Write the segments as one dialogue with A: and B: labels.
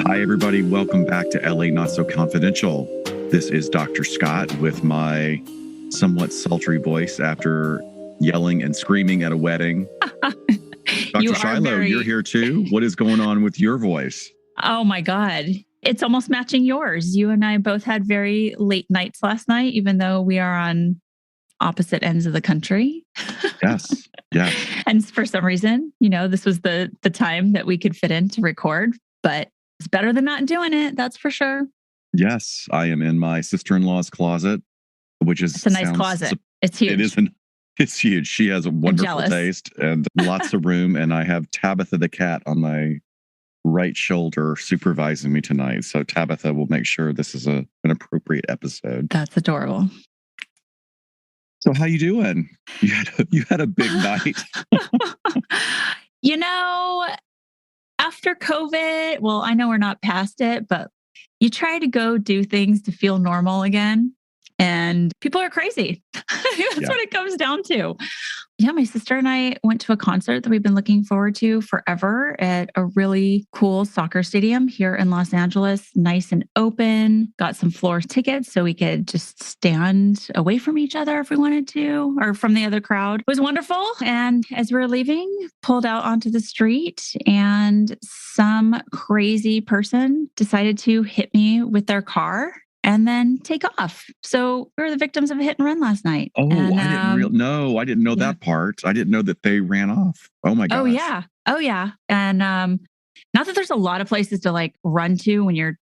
A: Hi, everybody. Welcome back to LA Not So Confidential. This is Dr. Scott with my somewhat sultry voice after yelling and screaming at a wedding. Dr. Shiloh, you're here too. What is going on with your voice?
B: Oh my God. It's almost matching yours. You and I both had very late nights last night, even though we are on opposite ends of the country.
A: Yes. Yeah.
B: And for some reason, this was the time that we could fit in to record, but it's better than not doing it. That's for sure.
A: Yes. I am in my sister-in-law's closet, which is
B: a nice closet. It's huge.
A: It's huge. She has a wonderful taste and lots of room. And I have Tabitha the cat on my right shoulder supervising me tonight. So Tabitha will make sure this is an appropriate episode.
B: That's adorable.
A: So how you doing? You had a big night.
B: After COVID, well, I know we're not past it, but you try to go do things to feel normal again. And people are crazy. That's what it comes down to. Yeah, my sister and I went to a concert that we've been looking forward to forever at a really cool soccer stadium here in Los Angeles. Nice and open. Got some floor tickets so we could just stand away from each other if we wanted to, or from the other crowd. It was wonderful. And as we were leaving, pulled out onto the street and some crazy person decided to hit me with their car and then take off. So we were the victims of a hit and run last night.
A: Oh, and, I didn't know that part. I didn't know that they ran off. Oh my gosh.
B: Oh yeah. And not that there's a lot of places to run to when you're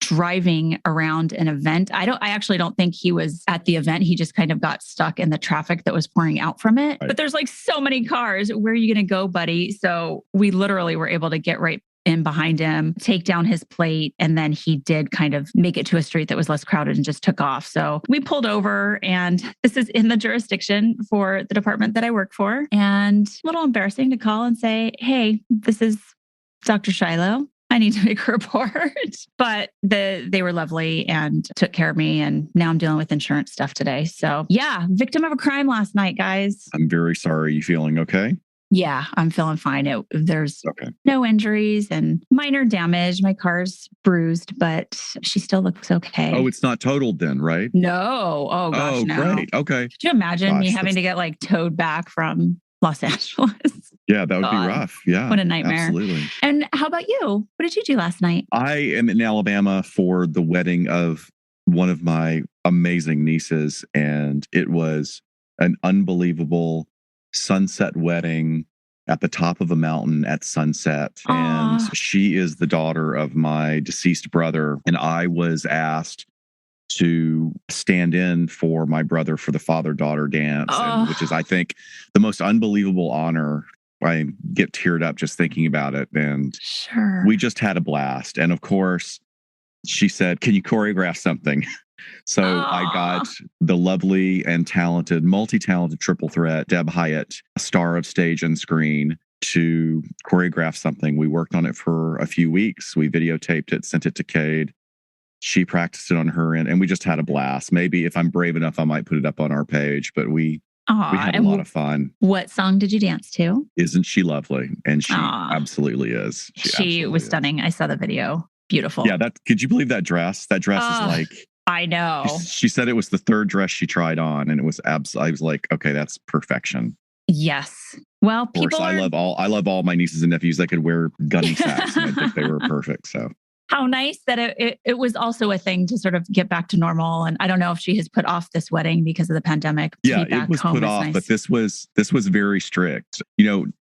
B: driving around an event. I actually don't think he was at the event. He just kind of got stuck in the traffic that was pouring out from it. Right. But there's so many cars. Where are you going to go, buddy? So we literally were able to get right in behind him, take down his plate, and then he did kind of make it to a street that was less crowded and just took off. So we pulled over, and this is in the jurisdiction for the department that I work for. And a little embarrassing to call and say, hey, this is Dr. Shiloh. I need to make a report. But they were lovely and took care of me. And now I'm dealing with insurance stuff today. So yeah, victim of a crime last night, guys.
A: I'm very sorry. You feeling okay?
B: Yeah, I'm feeling fine. There's no injuries and minor damage. My car's bruised, but she still looks okay.
A: Oh, it's not totaled then, right?
B: No. Oh, gosh, no.
A: Great. Okay.
B: Could you imagine me having to get towed back from Los Angeles?
A: Yeah, that would be rough. Yeah.
B: What a nightmare.
A: Absolutely.
B: And how about you? What did you do last night?
A: I am in Alabama for the wedding of one of my amazing nieces, and it was an unbelievable sunset wedding at the top of a mountain at sunset.
B: Aww.
A: And she is the daughter of my deceased brother. And I was asked to stand in for my brother for the father-daughter dance, which is, I think, the most unbelievable honor. I get teared up just thinking about it. And we just had a blast. And of course, she said, can you choreograph something? So I got the lovely and talented, multi-talented triple threat, Deb Hyatt, a star of stage and screen, to choreograph something. We worked on it for a few weeks. We videotaped it, sent it to Cade. She practiced it on her end, and we just had a blast. Maybe if I'm brave enough, I might put it up on our page, but we had a lot of fun.
B: What song did you dance to?
A: Isn't she lovely? And she absolutely is.
B: She was stunning. I saw the video. Beautiful.
A: Yeah, could you believe that dress? That dress is
B: I know.
A: She said it was the third dress she tried on, and it was I was like, okay, that's perfection.
B: Yes. Well,
A: of course, I love all my nieces and nephews that could wear gunny sacks, and I think they were perfect. So
B: how nice that it was also a thing to sort of get back to normal. And I don't know if she has put off this wedding because of the pandemic.
A: Yeah, it was put off, nice. But this was very strict.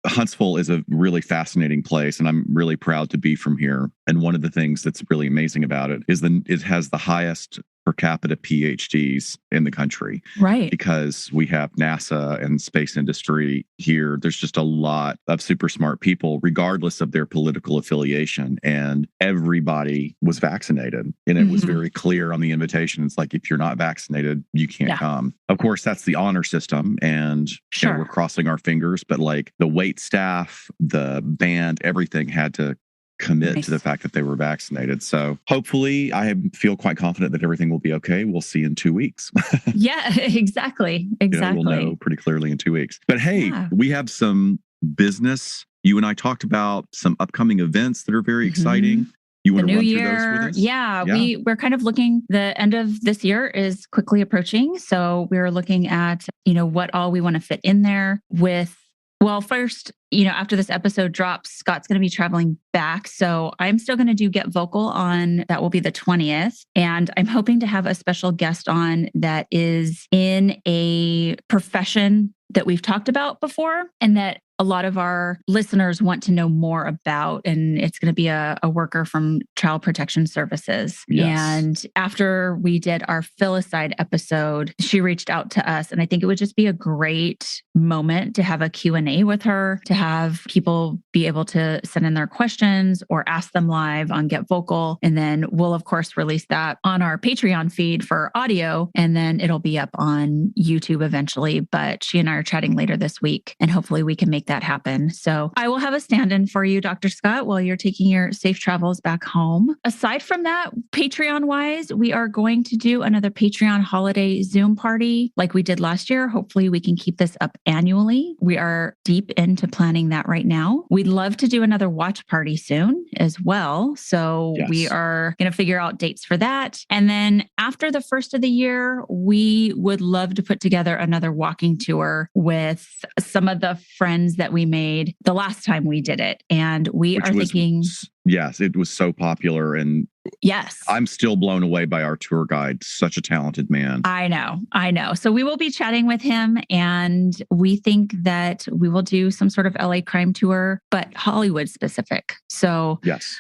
A: Huntsville is a really fascinating place, and I'm really proud to be from here. And one of the things that's really amazing about it is it has the highest per capita PhDs in the country.
B: Right.
A: Because we have NASA and space industry here. There's just a lot of super smart people, regardless of their political affiliation. And everybody was vaccinated. And it was very clear on the invitation. It's like, if you're not vaccinated, you can't come. Of course, that's the honor system. And we're crossing our fingers. But the wait staff, the band, everything had to commit to the fact that they were vaccinated. So hopefully I feel quite confident that everything will be okay. We'll see in 2 weeks.
B: Yeah, exactly.
A: We'll know pretty clearly in 2 weeks. But hey, we have some business. You and I talked about some upcoming events that are very exciting. You want
B: the
A: to
B: new
A: run through those
B: year.
A: with us?
B: Yeah, we're kind of looking, the end of this year is quickly approaching. So we're looking at, what all we want to fit in there with. Well, first, after this episode drops, Scott's going to be traveling back. So I'm still going to do Get Vocal on, that will be the 20th. And I'm hoping to have a special guest on that is in a profession that we've talked about before and that a lot of our listeners want to know more about. And it's going to be a worker from Child Protection Services.
A: Yes.
B: And after we did our filicide episode, she reached out to us. And I think it would just be a great moment to have a Q&A with her, to have people be able to send in their questions or ask them live on Get Vocal. And then we'll, of course, release that on our Patreon feed for audio. And then it'll be up on YouTube eventually. But she and I are chatting later this week, and hopefully we can make that happen. So I will have a stand-in for you, Dr. Scott, while you're taking your safe travels back home. Aside from that, Patreon-wise, we are going to do another Patreon holiday Zoom party like we did last year. Hopefully we can keep this up annually. We are deep into planning that right now. We'd love to do another watch party soon as well. So we are going to figure out dates for that. And then after the first of the year, we would love to put together another walking tour with some of the friends that we made the last time we did it. And we are thinking...
A: Yes, it was so popular. And
B: yes,
A: I'm still blown away by our tour guide. Such a talented man.
B: I know. So we will be chatting with him, and we think that we will do some sort of LA crime tour, but Hollywood specific. So
A: yes,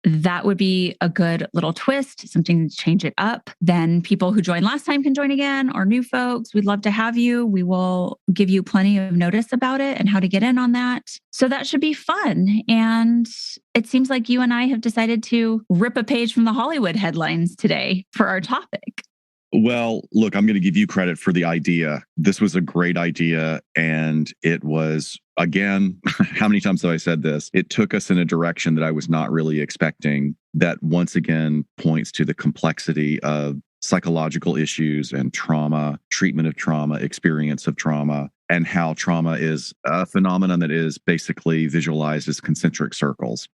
B: that would be a good little twist, something to change it up. Then people who joined last time can join again, or new folks. We'd love to have you. We will give you plenty of notice about it and how to get in on that. So that should be fun. And it seems like you and I have decided to rip a page from the Hollywood headlines today for our topic.
A: Well, look, I'm going to give you credit for the idea. This was a great idea. And it was, again, how many times have I said this? It took us in a direction that I was not really expecting, that once again points to the complexity of psychological issues and trauma, treatment of trauma, experience of trauma, and how trauma is a phenomenon that is basically visualized as concentric circles,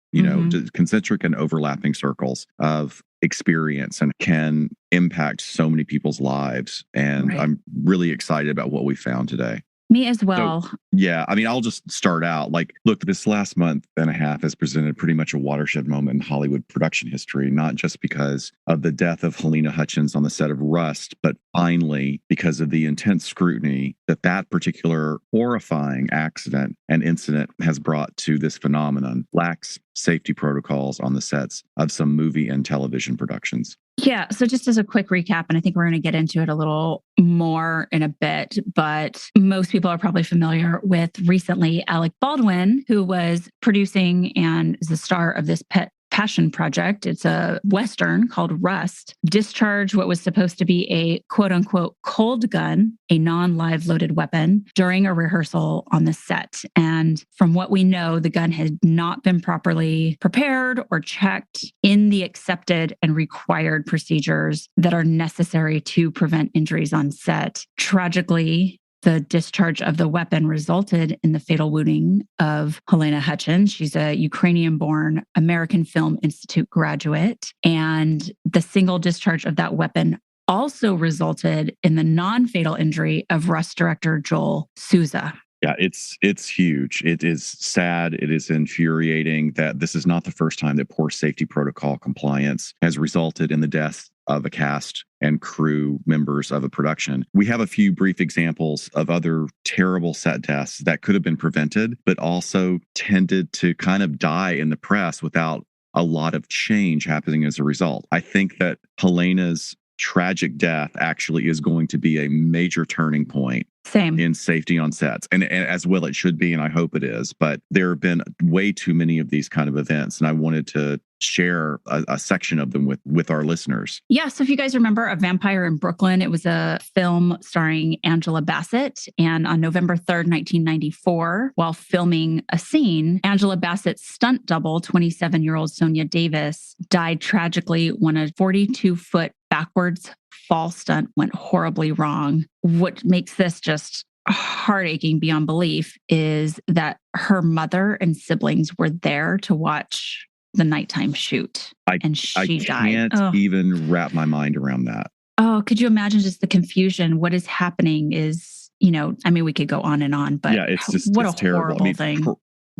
A: concentric and overlapping circles of experience, and can impact so many people's lives. And right. I'm really excited about what we found today.
B: Me as well.
A: So, yeah. I mean, I'll just start out. Look, this last month and a half has presented pretty much a watershed moment in Hollywood production history, not just because of the death of Helena Hutchins on the set of Rust, but finally because of the intense scrutiny that particular horrifying accident and incident has brought to this phenomenon, lax safety protocols on the sets of some movie and television productions.
B: Yeah. So just as a quick recap, and I think we're going to get into it a little more in a bit, but most people are probably familiar with recently Alec Baldwin, who was producing and is the star of this passion project. It's a Western called Rust, discharged what was supposed to be a quote unquote cold gun, a non-live loaded weapon, during a rehearsal on the set. And from what we know, the gun had not been properly prepared or checked in the accepted and required procedures that are necessary to prevent injuries on set. Tragically, the discharge of the weapon resulted in the fatal wounding of Helena Hutchins. She's a Ukrainian-born American Film Institute graduate. And the single discharge of that weapon also resulted in the non-fatal injury of Rust director Joel Souza.
A: Yeah, it's huge. It is sad. It is infuriating that this is not the first time that poor safety protocol compliance has resulted in the death of a cast and crew members of a production. We have a few brief examples of other terrible set deaths that could have been prevented, but also tended to kind of die in the press without a lot of change happening as a result. I think that Helena's tragic death actually is going to be a major turning point in safety on sets, and as well it should be, and I hope it is. But there have been way too many of these kind of events, and I wanted to share a section of them with our listeners.
B: Yeah, so if you guys remember A Vampire in Brooklyn, it was a film starring Angela Bassett, and on November 3rd, 1994, while filming a scene, Angela Bassett's stunt double, 27-year-old Sonia Davis, died tragically when a 42-foot backwards fall stunt went horribly wrong. What makes this just heartaching beyond belief is that her mother and siblings were there to watch the nighttime shoot. And she died.
A: Can't even wrap my mind around that.
B: Oh, could you imagine just the confusion? What is happening is, I mean, we could go on and on, but
A: yeah, it's terrible.
B: Horrible thing.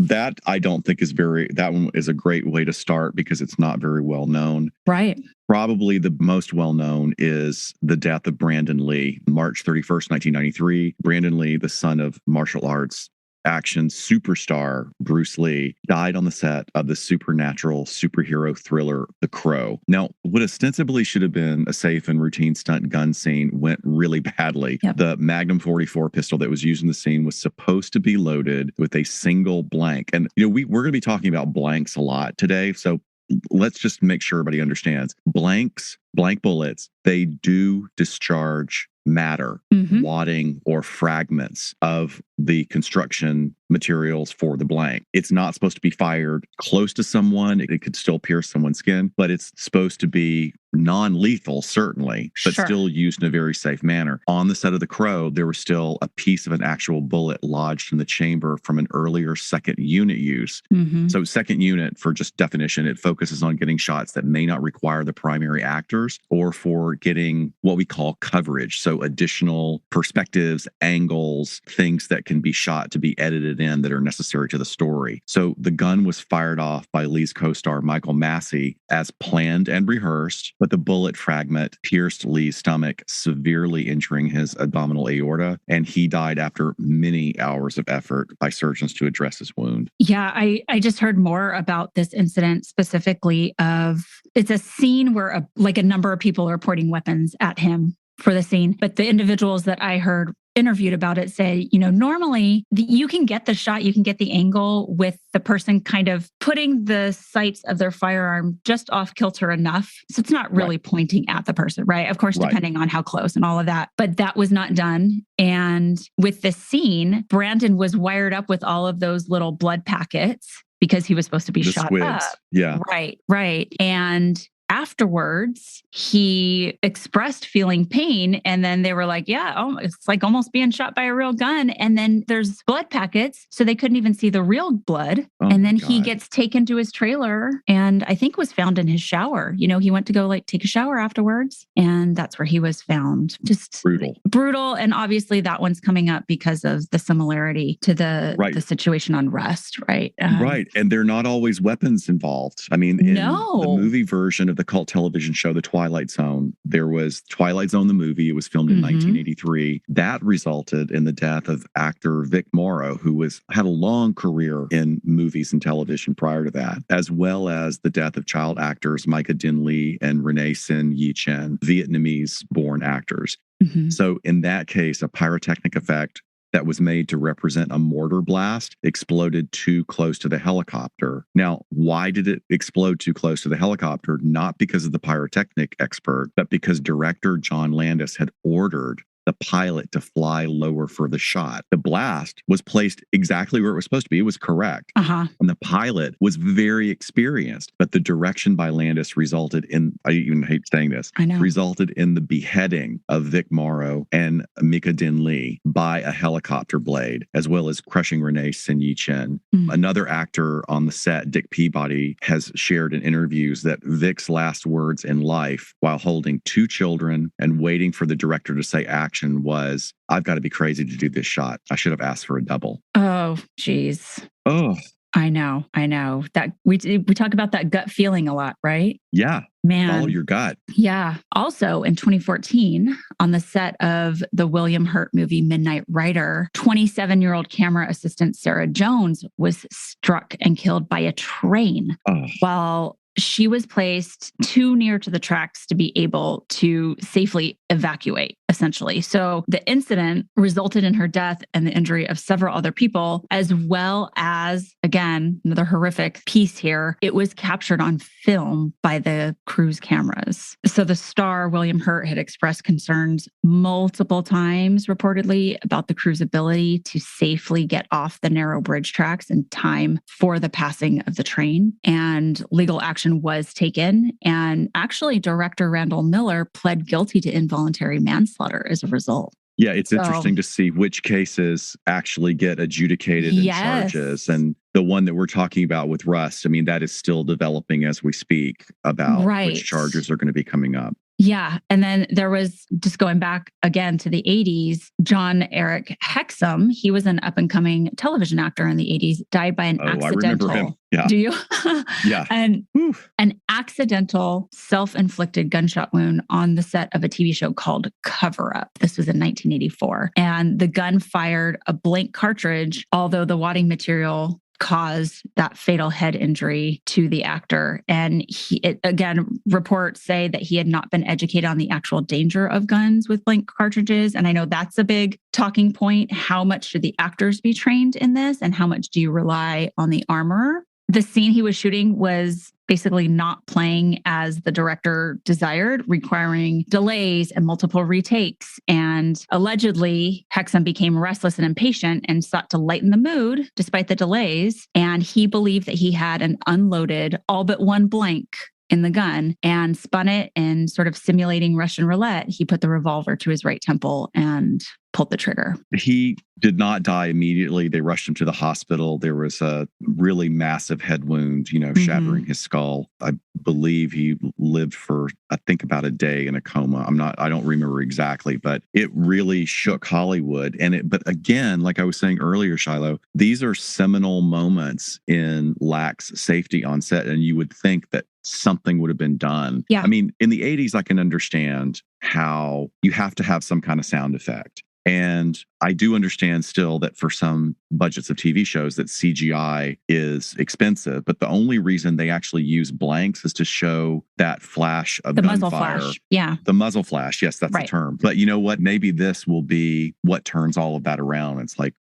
A: That I don't think that one is a great way to start because it's not very well known.
B: Right.
A: Probably the most well known is the death of Brandon Lee, March 31st, 1993. Brandon Lee, the son of martial arts action superstar Bruce Lee, died on the set of the supernatural superhero thriller The Crow. Now, what ostensibly should have been a safe and routine stunt gun scene went really badly.
B: Yep.
A: The Magnum 44 pistol that was used in the scene was supposed to be loaded with a single blank. And we're going to be talking about blanks a lot today, so let's just make sure everybody understands. Blank bullets, they do discharge matter, wadding or fragments of the construction materials for the blank. It's not supposed to be fired close to someone. It could still pierce someone's skin, but it's supposed to be non-lethal, certainly, but still used in a very safe manner. On the set of The Crow, there was still a piece of an actual bullet lodged in the chamber from an earlier second unit use. So second unit, for just definition, it focuses on getting shots that may not require the primary actors or for getting what we call coverage. So additional perspectives, angles, things that can be shot to be edited in that are necessary to the story. So the gun was fired off by Lee's co-star Michael Massey as planned and rehearsed, but the bullet fragment pierced Lee's stomach, severely injuring his abdominal aorta, and he died after many hours of effort by surgeons to address his wound.
B: Yeah, I just heard more about this incident specifically it's a scene where a number of people are pointing weapons at him for the scene, but the individuals that I heard interviewed about it say, normally you can get the shot, you can get the angle with the person kind of putting the sights of their firearm just off kilter enough. So it's not really pointing at the person, right? Of course, depending on how close and all of that, but that was not done. And with the scene, Brandon was wired up with all of those little blood packets because he was supposed to be shot
A: squids.
B: up.
A: Yeah.
B: Right. And afterwards, he expressed feeling pain. And then they were like, it's like almost being shot by a real gun. And then there's blood packets. So they couldn't even see the real blood. And then he gets taken to his trailer and I think was found in his shower. He went to go take a shower afterwards. And that's where he was found. Just brutal. And obviously that one's coming up because of the similarity to the situation on Rust, right?
A: Right. And they're not always weapons involved. I mean, in the movie version of the cult television show, The Twilight Zone, there was Twilight Zone, the movie. It was filmed in 1983. That resulted in the death of actor Vic Morrow, who had a long career in movies and television prior to that, as well as the death of child actors Micah Din Lee and Renee Sin Yi Chen, Vietnamese-born actors. So in that case, a pyrotechnic effect that was made to represent a mortar blast exploded too close to the helicopter. Now, why did it explode too close to the helicopter? Not because of the pyrotechnic expert, but because director John Landis had ordered the pilot to fly lower for the shot. The blast was placed exactly where it was supposed to be. It was correct. And the pilot was very experienced, but the direction by Landis resulted in, I even hate saying this, resulted in the beheading of Vic Morrow and Mika Din Lee by a helicopter blade, as well as crushing Renee Sin Yi Chen. Another actor on the set, Dick Peabody, has shared in interviews that Vic's last words in life while holding two children and waiting for the director to say action was, "I've got to be crazy to do this shot. I should have asked for a double."
B: Oh, geez.
A: Oh,
B: I know. That we talk about that gut feeling a lot, right?
A: Yeah.
B: Man.
A: Follow your gut.
B: Yeah. Also in 2014, on the set of the William Hurt movie Midnight Rider, 27-year-old camera assistant Sarah Jones was struck and killed by a train while she was placed too near to the tracks to be able to safely evacuate, essentially. So the incident resulted in her death and the injury of several other people, as well as, again, another horrific piece here. It was captured on film by the crew's cameras. So the star, William Hurt, had expressed concerns multiple times, reportedly, about the crew's ability to safely get off the narrow bridge tracks in time for the passing of the train. And legal action was taken. And actually, director Randall Miller pled guilty to involuntary manslaughter as a result.
A: Yeah, it's interesting to see which cases actually get adjudicated in charges. And the one that we're talking about with Rust, I mean, that is still developing as we speak about which charges are going to be coming up.
B: Yeah. And then there was, just going back again to the 80s, John Eric Hexum. He was an up-and-coming television actor in the 80s, died by an accidental.
A: I remember him. Yeah.
B: Do you?
A: Yeah.
B: And an accidental self-inflicted gunshot wound on the set of a TV show called Cover Up. This was in 1984. And the gun fired a blank cartridge, although the wadding material caused that fatal head injury to the actor. And again, reports say that he had not been educated on the actual danger of guns with blank cartridges. And I know that's a big talking point. How much should the actors be trained in this? And how much do you rely on the armorer? The scene he was shooting was basically not playing as the director desired, requiring delays and multiple retakes. And allegedly, Hexum became restless and impatient and sought to lighten the mood despite the delays. And he believed that he had an unloaded, all but one blank in the gun, and spun it, and sort of simulating Russian roulette, he put the revolver to his right temple and pulled the trigger.
A: He did not die immediately. They rushed him to the hospital. There was a really massive head wound, shattering his skull. I believe he lived for, I think, about a day in a coma. I don't remember exactly, but it really shook Hollywood. But again, like I was saying earlier, Shiloh, these are seminal moments in lax safety on set. And you would think that something would have been done.
B: Yeah.
A: I mean, in the 80s, I can understand how you have to have some kind of sound effect. And I do understand still that for some budgets of TV shows that CGI is expensive, but the only reason they actually use blanks is to show that flash of gunfire.
B: Muzzle flash. Yeah.
A: The muzzle flash. Yes, that's the term. But you know what? Maybe this will be what turns all of that around. It's like,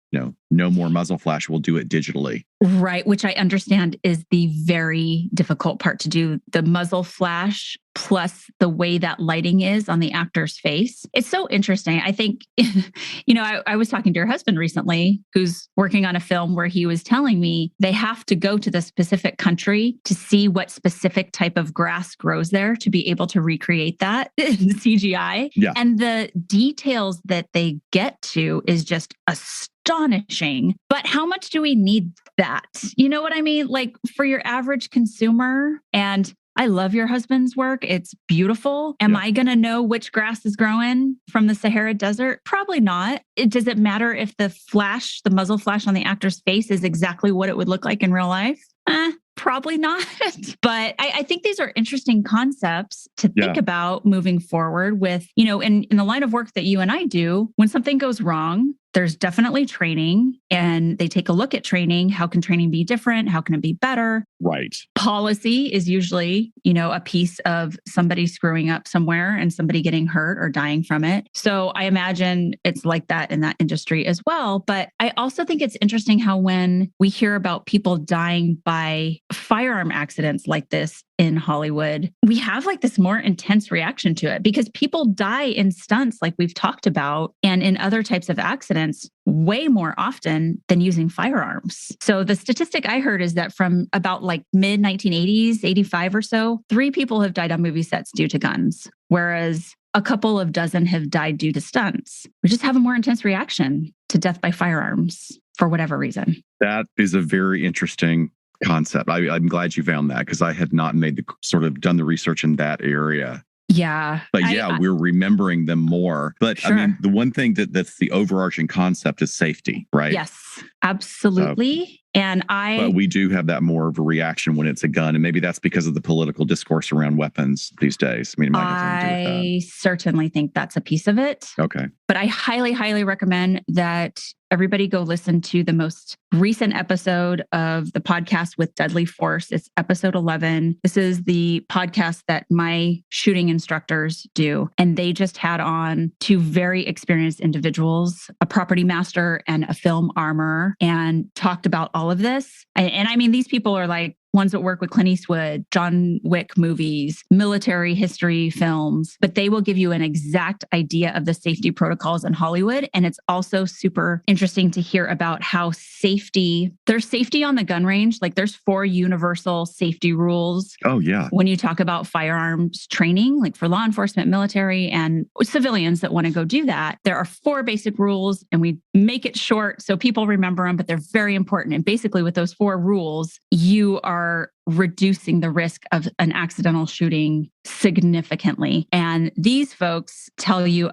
A: no more muzzle flash. We'll do it digitally.
B: Right. Which I understand is the very difficult part to do. The muzzle flash plus the way that lighting is on the actor's face. It's so interesting. I think, I was talking to your husband recently, who's working on a film where he was telling me they have to go to the specific country to see what specific type of grass grows there to be able to recreate that in CGI.
A: Yeah.
B: And the details that they get to is just astonishing. But how much do we need that? You know what I mean? Like, for your average consumer, and I love your husband's work. It's beautiful. Am I going to know which grass is growing from the Sahara Desert? Probably not. Does it matter if the muzzle flash on the actor's face is exactly what it would look like in real life? Probably not. But I think these are interesting concepts to think about moving forward with, in the line of work that you and I do. When something goes wrong, there's definitely training, and they take a look at training. How can training be different? How can it be better?
A: Right.
B: Policy is usually, a piece of somebody screwing up somewhere and somebody getting hurt or dying from it. So I imagine it's like that in that industry as well. But I also think it's interesting how when we hear about people dying by firearm accidents like this in Hollywood, we have like this more intense reaction to it, because people die in stunts like we've talked about and in other types of accidents way more often than using firearms. So the statistic I heard is that from about like mid 1980s, 85 or so, 3 people have died on movie sets due to guns, whereas a couple of dozen have died due to stunts. We just have a more intense reaction to death by firearms for whatever reason.
A: That is a very interesting concept. I'm glad you found that, because I had not done the research in that area.
B: Yeah.
A: But we're remembering them more. But
B: sure.
A: I mean, the one thing that's the overarching concept is safety, right?
B: Yes, absolutely. But
A: we do have that more of a reaction when it's a gun. And maybe that's because of the political discourse around weapons these days. I mean, it might have something to do with that.
B: I certainly think that's a piece of it.
A: Okay.
B: But I highly, highly recommend that everybody go listen to the most recent episode of the podcast with Deadly Force. It's episode 11. This is the podcast that my shooting instructors do. And they just had on 2 very experienced individuals, a property master and a film armorer, and talked about all of this. And I mean, these people are like ones that work with Clint Eastwood, John Wick movies, military history films, but they will give you an exact idea of the safety protocols in Hollywood. And it's also super interesting to hear about how there's safety on the gun range. Like there's 4 universal safety rules.
A: Oh, yeah.
B: When you talk about firearms training, like for law enforcement, military, and civilians that want to go do that, there are 4 basic rules, and we make it short so people remember them, but they're very important. And basically with those 4 rules, you are reducing the risk of an accidental shooting significantly. And these folks tell you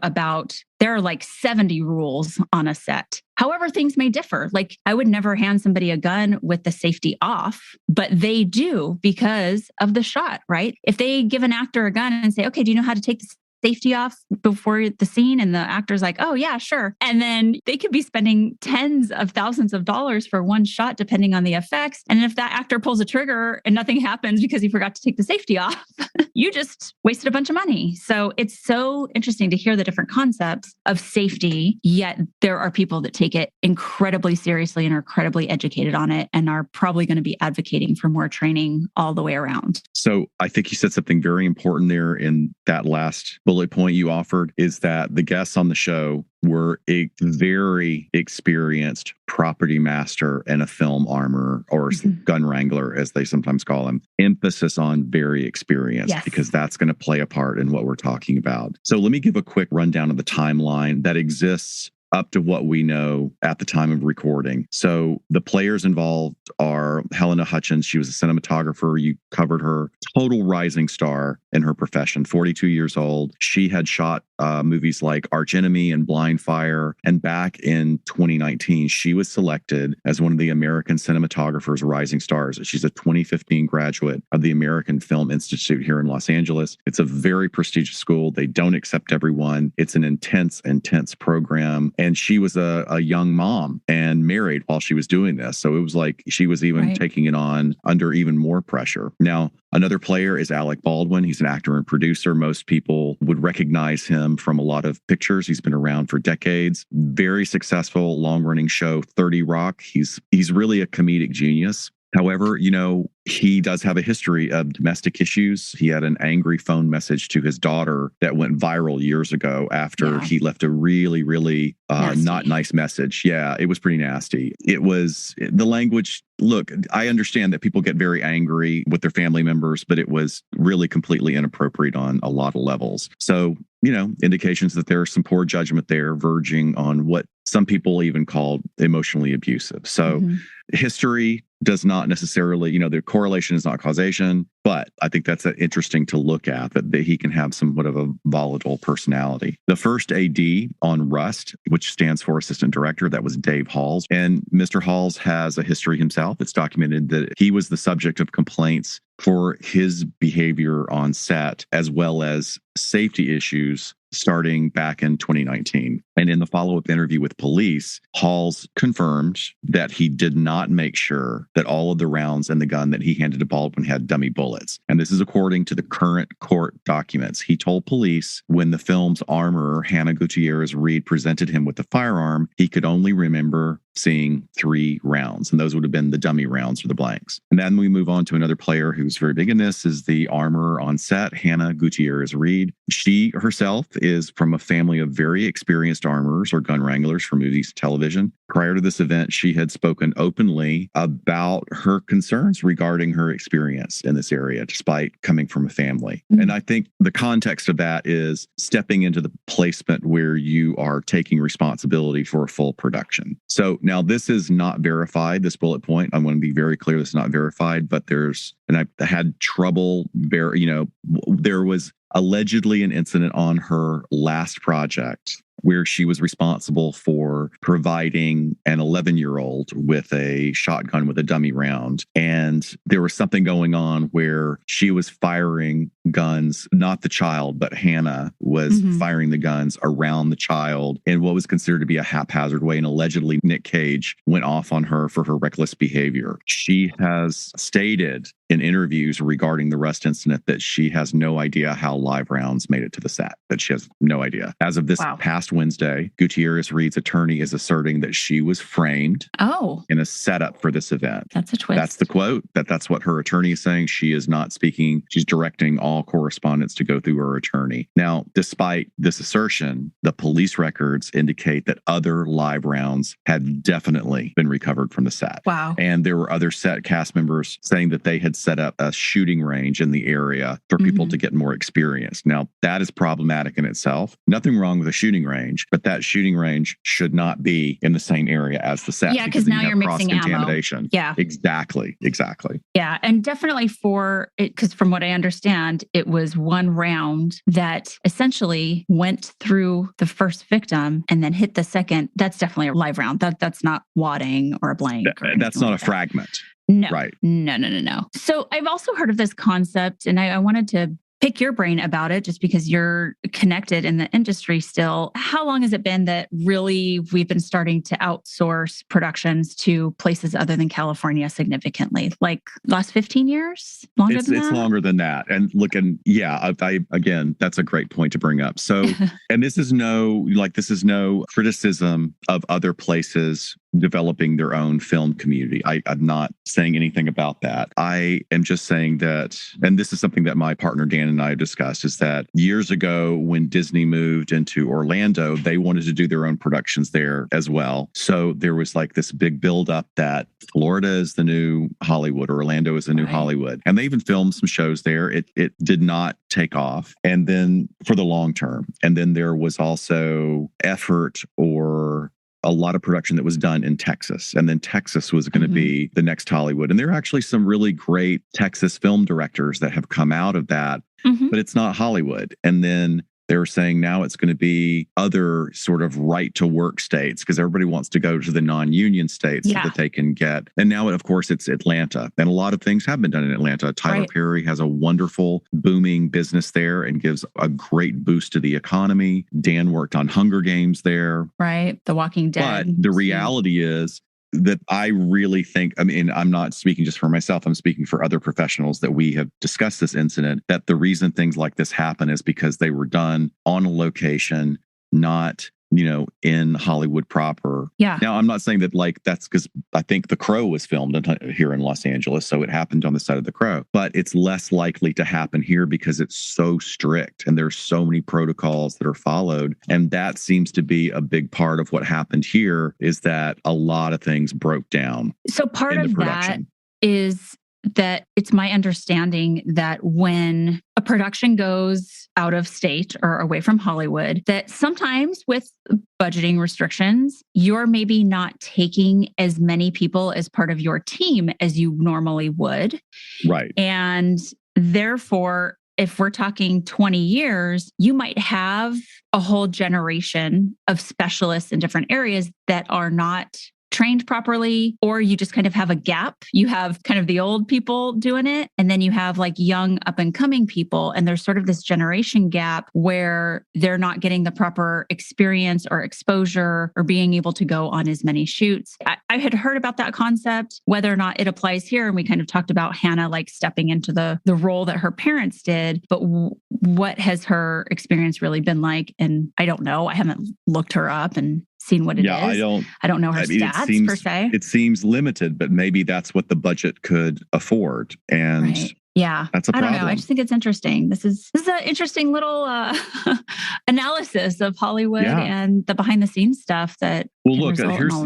B: there are like 70 rules on a set. However, things may differ. Like I would never hand somebody a gun with the safety off, but they do because of the shot, right? If they give an actor a gun and say, okay, do you know how to take the safety off before the scene? And the actor's like, oh yeah, sure. And then they could be spending tens of thousands of dollars for one shot, depending on the effects. And if that actor pulls a trigger and nothing happens because he forgot to take the safety off, you just wasted a bunch of money. So it's so interesting to hear the different concepts of safety, yet there are people that take it incredibly seriously and are incredibly educated on it and are probably going to be advocating for more training all the way around.
A: So I think you said something very important there in that last bullet point you offered, is that the guests on the show were a very experienced property master and a film armor or gun wrangler, as they sometimes call them. Emphasis on very experienced, because that's going to play a part in what we're talking about. So let me give a quick rundown of the timeline that exists up to what we know at the time of recording. So the players involved are Helena Hutchins. She was a cinematographer. You covered her. Total rising star in her profession, 42 years old. She had shot movies like Arch Enemy and Blind Fire. And back in 2019, she was selected as one of the American Cinematographers Rising Stars. She's a 2015 graduate of the American Film Institute here in Los Angeles. It's a very prestigious school. They don't accept everyone. It's an intense program. And she was a young mom and married while she was doing this. So it was like she was even taking it on under even more pressure. Now, another player is Alec Baldwin. He's an actor and producer. Most people would recognize him from a lot of pictures. He's been around for decades. Very successful, long-running show, 30 Rock. He's really a comedic genius. However, he does have a history of domestic issues. He had an angry phone message to his daughter that went viral years ago after he left a really, really not nice message. Yeah, it was pretty nasty. It was the language. Look, I understand that people get very angry with their family members, but it was really completely inappropriate on a lot of levels. So, indications that there's some poor judgment there, verging on what some people even called emotionally abusive. So history does not necessarily, the correlation is not causation, but I think that's interesting to look at, that he can have somewhat of a volatile personality. The first AD on Rust, which stands for Assistant Director, that was Dave Halls. And Mr. Halls has a history himself. It's documented that he was the subject of complaints for his behavior on set, as well as safety issues starting back in 2019. And in the follow-up interview with police, Halls confirmed that he did not make sure that all of the rounds in the gun that he handed to Baldwin had dummy bullets. And this is according to the current court documents. He told police when the film's armorer, Hannah Gutierrez Reed, presented him with the firearm, he could only remember seeing 3 rounds, and those would have been the dummy rounds or the blanks. And then we move on to another player who's very big in this, is the armorer on set, Hannah Gutierrez Reed. She herself is from a family of very experienced armorers or gun wranglers for movies and television. Prior to this event, she had spoken openly about her concerns regarding her experience in this area, despite coming from a family. And I think the context of that is stepping into the placement where you are taking responsibility for a full production. So now this is not verified, this bullet point. I want to be very clear, this is not verified, but I had trouble, there was allegedly an incident on her last project where she was responsible for providing an 11-year-old with a shotgun with a dummy round. And there was something going on where she was firing guns, not the child, but Hannah was firing the guns around the child in what was considered to be a haphazard way. And allegedly Nick Cage went off on her for her reckless behavior. She has stated in interviews regarding the Rust incident that she has no idea how live rounds made it to the set, that she has no idea. As of this past Wednesday, Gutierrez Reed's attorney is asserting that she was framed in a setup for this event.
B: That's a twist.
A: That's the quote. That's what her attorney is saying. She is not speaking. She's directing all correspondence to go through her attorney. Now, despite this assertion, the police records indicate that other live rounds had definitely been recovered from the set.
B: Wow.
A: And there were other set cast members saying that they had set up a shooting range in the area for people to get more experience. Now, that is problematic in itself. Nothing wrong with a shooting range, but that shooting range should not be in the same area as the set.
B: Yeah, because now you're mixing ammo.
A: Yeah. Exactly.
B: Yeah, and definitely for it, because from what I understand, it was one round that essentially went through the first victim and then hit the second. That's definitely a live round. That's not wadding or a blank.
A: That's not a fragment.
B: No.
A: Right.
B: No. So I've also heard of this concept, and I wanted to pick your brain about it just because you're connected in the industry still. How long has it been that really we've been starting to outsource productions to places other than California significantly? Like last 15 years?
A: It's longer than that. And look, again, that's a great point to bring up. So, and this is no criticism of other places developing their own film community. I'm not saying anything about that. I am just saying that, and this is something that my partner Dan and I discussed, is that years ago when Disney moved into Orlando, they wanted to do their own productions there as well. So there was like this big buildup that Florida is the new Hollywood, or Orlando is the new Hollywood. And they even filmed some shows there. It did not take off. And then for the long term. And then there was also effort or a lot of production that was done in Texas. And then Texas was going to be the next Hollywood. And there are actually some really great Texas film directors that have come out of that, but it's not Hollywood. And then they were saying now it's going to be other sort of right to work states, because everybody wants to go to the non-union states so that they can get. And now, of course, it's Atlanta. And a lot of things have been done in Atlanta. Tyler Perry has a wonderful booming business there and gives a great boost to the economy. Dan worked on Hunger Games there.
B: Right. The Walking Dead.
A: But the reality is that I really think, I mean, I'm not speaking just for myself, I'm speaking for other professionals that we have discussed this incident, that the reason things like this happen is because they were done on a location, not in Hollywood proper.
B: Yeah.
A: Now, I'm not saying that that's because I think The Crow was filmed here in Los Angeles, so it happened on the set of The Crow. But it's less likely to happen here because it's so strict and there's so many protocols that are followed. And that seems to be a big part of what happened here, is that a lot of things broke down.
B: So part of that is that it's my understanding that when a production goes out of state or away from Hollywood, that sometimes with budgeting restrictions, you're maybe not taking as many people as part of your team as you normally would.
A: Right.
B: And therefore, if we're talking 20 years, you might have a whole generation of specialists in different areas that are not trained properly, or you just kind of have a gap. You have kind of the old people doing it, and then you have like young up and coming people. And there's sort of this generation gap where they're not getting the proper experience or exposure or being able to go on as many shoots. I had heard about that concept, whether or not it applies here. And we kind of talked about Hannah like stepping into the role that her parents did. But what has her experience really been like? And I don't know. I haven't looked her up and seen what it is. I don't know her stats per se.
A: It seems limited, but maybe that's what the budget could afford. And
B: yeah,
A: that's a problem.
B: I don't know. I just think it's interesting. This is an interesting little analysis of Hollywood and the behind the scenes stuff that.
A: Well, look,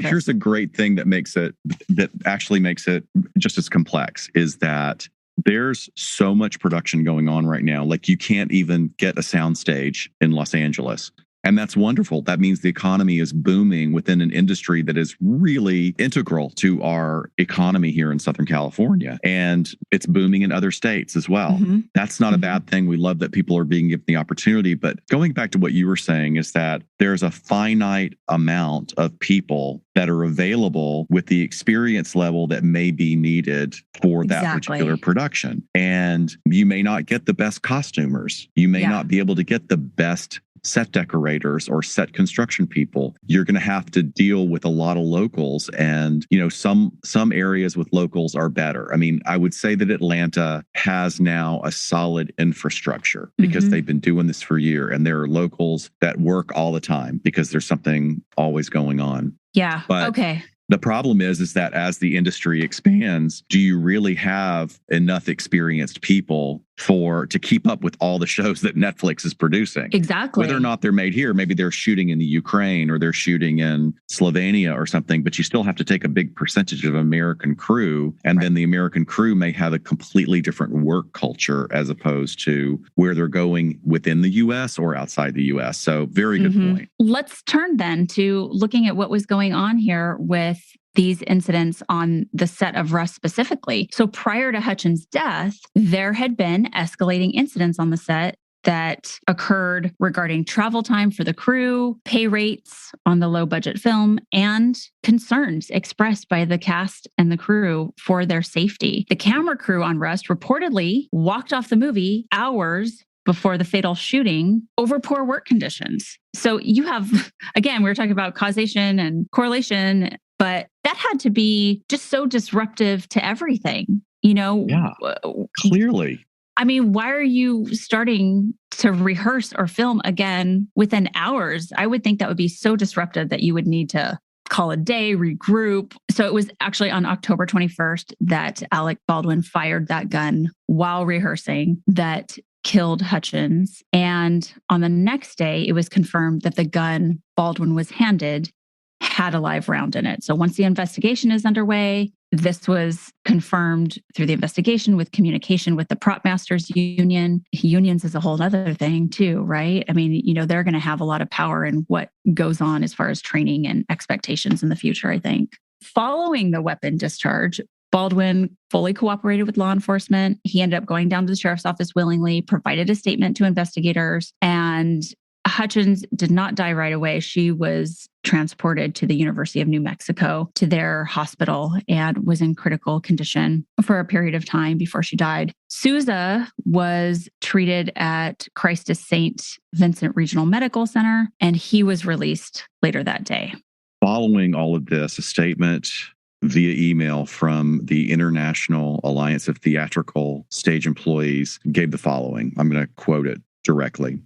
A: here's a great thing that actually makes it just as complex, is that there's so much production going on right now. Like, you can't even get a soundstage in Los Angeles. And that's wonderful. That means the economy is booming within an industry that is really integral to our economy here in Southern California. And it's booming in other states as well. That's not a bad thing. We love that people are being given the opportunity. But going back to what you were saying, is that there's a finite amount of people that are available with the experience level that may be needed for that particular production. And you may not get the best costumers. You may not be able to get the best set decorators or set construction people. You're going to have to deal with a lot of locals, and some areas with locals are better. I mean, I would say that Atlanta has now a solid infrastructure because they've been doing this for a year, and there are locals that work all the time because there's something always going on.
B: Yeah.
A: But
B: okay.
A: The problem is that as the industry expands, do you really have enough experienced people to keep up with all the shows that Netflix is producing?
B: Exactly.
A: Whether or not they're made here, maybe they're shooting in the Ukraine or they're shooting in Slovenia or something, but you still have to take a big percentage of American crew. And then the American crew may have a completely different work culture as opposed to where they're going within the US or outside the US. So very good point.
B: Let's turn then to looking at what was going on here with these incidents on the set of Rust specifically. So prior to Hutchins' death, there had been escalating incidents on the set that occurred regarding travel time for the crew, pay rates on the low budget film, and concerns expressed by the cast and the crew for their safety. The camera crew on Rust reportedly walked off the movie hours before the fatal shooting over poor work conditions. So you have, again, we were talking about causation and correlation, but that had to be just so disruptive to everything,
A: Yeah, clearly.
B: I mean, why are you starting to rehearse or film again within hours? I would think that would be so disruptive that you would need to call a day, regroup. So it was actually on October 21st that Alec Baldwin fired that gun while rehearsing that killed Hutchins. And on the next day, it was confirmed that the gun Baldwin was handed had a live round in it. So once the investigation is underway, this was confirmed through the investigation with communication with the Prop Masters Union. Unions is a whole other thing too, right? I mean, they're going to have a lot of power in what goes on as far as training and expectations in the future, I think. Following the weapon discharge, Baldwin fully cooperated with law enforcement. He ended up going down to the sheriff's office willingly, provided a statement to investigators, and Hutchins did not die right away. She was transported to the University of New Mexico to their hospital and was in critical condition for a period of time before she died. Souza was treated at Christus St. Vincent Regional Medical Center, and he was released later that day.
A: Following all of this, a statement via email from the International Alliance of Theatrical Stage Employees gave the following. I'm going to quote it directly.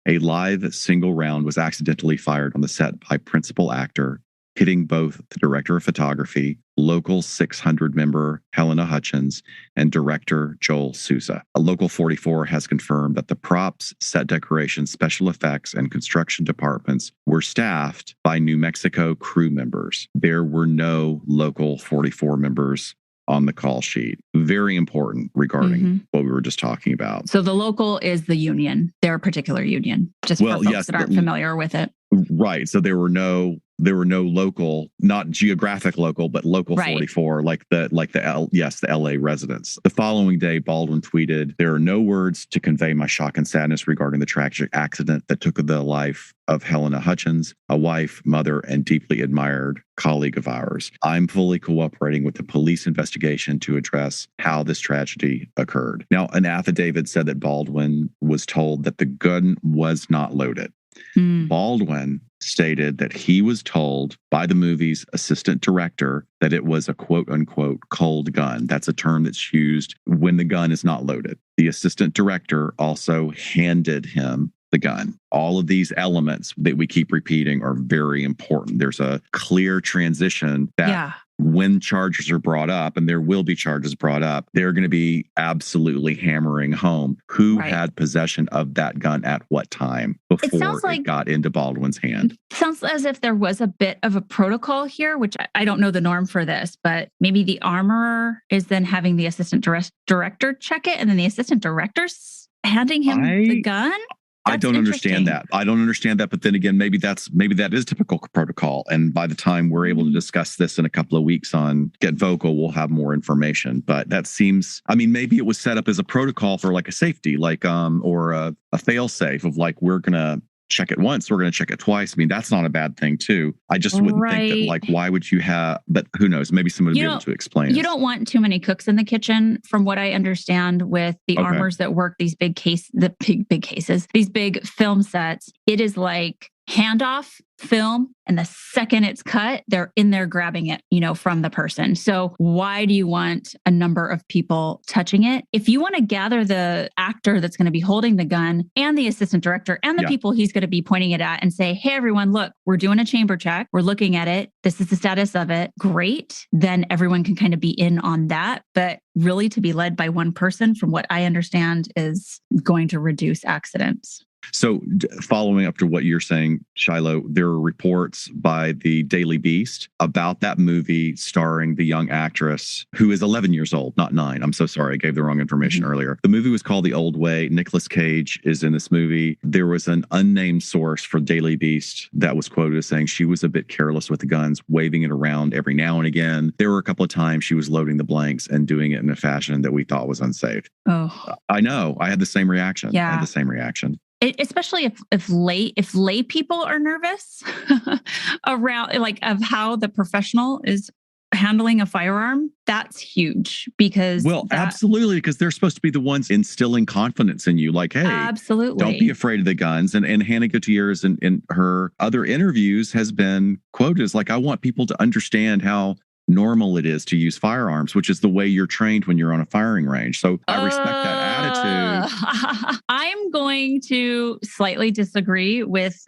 A: A live single round was accidentally fired on the set by principal actor, hitting both the director of photography, Local 600 member Helena Hutchins, and director Joel Souza. A Local 44 has confirmed that the props, set decoration, special effects, and construction departments were staffed by New Mexico crew members. There were no Local 44 members on the call sheet. Very important regarding what we were just talking about.
B: So the local is the union, their particular union, just for folks that aren't familiar with it.
A: Right. So there were no local, not geographic local, but Local 44, like the LA residents. The following day, Baldwin tweeted, "There are no words to convey my shock and sadness regarding the tragic accident that took the life of Helena Hutchins, a wife, mother, and deeply admired colleague of ours. I'm fully cooperating with the police investigation to address how this tragedy occurred." Now, an affidavit said that Baldwin was told that the gun was not loaded. Baldwin stated that he was told by the movie's assistant director that it was a quote unquote cold gun. That's a term that's used when the gun is not loaded. The assistant director also handed him the gun. All of these elements that we keep repeating are very important. There's a clear transition that when charges are brought up, and there will be charges brought up, they're going to be absolutely hammering home who had possession of that gun at what time before it got into Baldwin's hand.
B: Sounds as if there was a bit of a protocol here, which I don't know the norm for this, but maybe the armorer is then having the assistant director check it, and then the assistant director's handing him the gun?
A: I don't understand that. But then again, maybe that is typical protocol. And by the time we're able to discuss this in a couple of weeks on Get Vocal, we'll have more information. But that seems, maybe it was set up as a protocol for like a safety, like or a fail safe of like, we're gonna check it once, we're going to check it twice. I mean, that's not a bad thing too. I just wouldn't think that, like, why would you have, but who knows? Maybe someone would be able to explain it.
B: You don't want too many cooks in the kitchen, from what I understand with the armors that work these big cases, these big film sets. It is like handoff film, and the second it's cut, they're in there grabbing it, from the person. So why do you want a number of people touching it? If you want to gather the actor that's going to be holding the gun and the assistant director and the people he's going to be pointing it at and say, hey, everyone, look, we're doing a chamber check. We're looking at it. This is the status of it. Great. Then everyone can kind of be in on that. But really, to be led by one person, from what I understand, is going to reduce accidents.
A: So following up to what you're saying, Shiloh, there are reports by the Daily Beast about that movie starring the young actress who is 11 years old, not 9. I'm so sorry. I gave the wrong information earlier. The movie was called The Old Way. Nicolas Cage is in this movie. There was an unnamed source for Daily Beast that was quoted as saying she was a bit careless with the guns, waving it around every now and again. There were a couple of times she was loading the blanks and doing it in a fashion that we thought was unsafe.
B: Oh,
A: I know. I had the same reaction.
B: Yeah.
A: I had the same reaction.
B: Especially if lay people are nervous around, like, of how the professional is handling a firearm, that's huge. Because
A: absolutely, because they're supposed to be the ones instilling confidence in you. Like, hey,
B: absolutely,
A: don't be afraid of the guns. And Hannah Gutierrez in her other interviews has been quoted as like, I want people to understand how normal it is to use firearms, which is the way you're trained when you're on a firing range. So I respect that attitude.
B: I'm going to slightly disagree with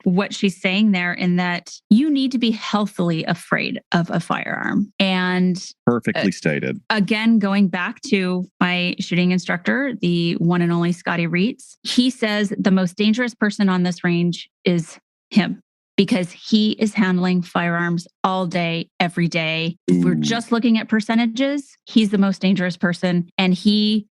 B: what she's saying there, in that you need to be healthily afraid of a firearm. And
A: perfectly stated.
B: Again, going back to my shooting instructor, the one and only Scotty Reitz, he says the most dangerous person on this range is him, because he is handling firearms all day, every day. If we're just looking at percentages, he's the most dangerous person. And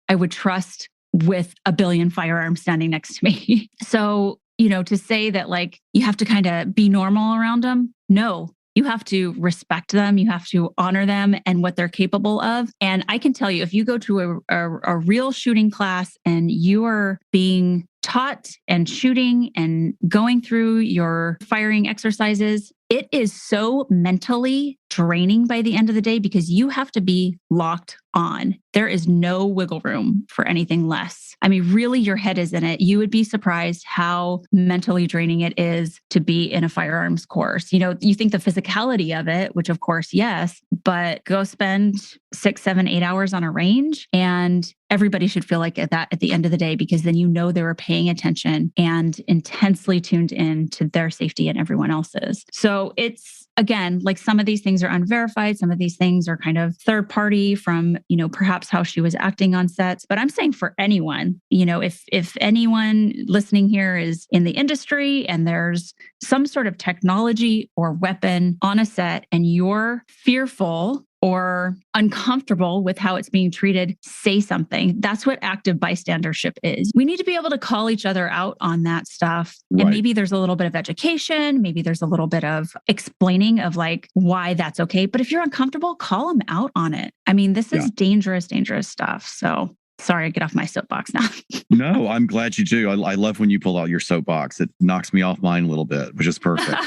B: I would trust with a billion firearms standing next to me. So, to say that, like, you have to kind of be normal around them. No, you have to respect them. You have to honor them and what they're capable of. And I can tell you, if you go to a real shooting class and you are being taught and shooting and going through your firing exercises, it is so mentally draining by the end of the day, because you have to be locked on. There is no wiggle room for anything less. I mean, really, your head is in it. You would be surprised how mentally draining it is to be in a firearms course. You think the physicality of it, which of course, yes, but go spend 6, 7, 8 hours on a range, and everybody should feel like that at the end of the day, because then they were paying attention and intensely tuned in to their safety and everyone else's. So it's, again, like, some of these things are unverified. Some of these things are kind of third party from, perhaps how she was acting on sets. But I'm saying for anyone, if anyone listening here is in the industry and there's some sort of technology or weapon on a set and you're fearful or uncomfortable with how it's being treated, say something. That's what active bystandership is. We need to be able to call each other out on that stuff. Right. And maybe there's a little bit of education. Maybe there's a little bit of explaining of, like, why that's okay. But if you're uncomfortable, call them out on it. I mean, this is dangerous stuff. So sorry, I get off my soapbox now.
A: No, I'm glad you do. I love when you pull out your soapbox. It knocks me off mine a little bit, which is perfect.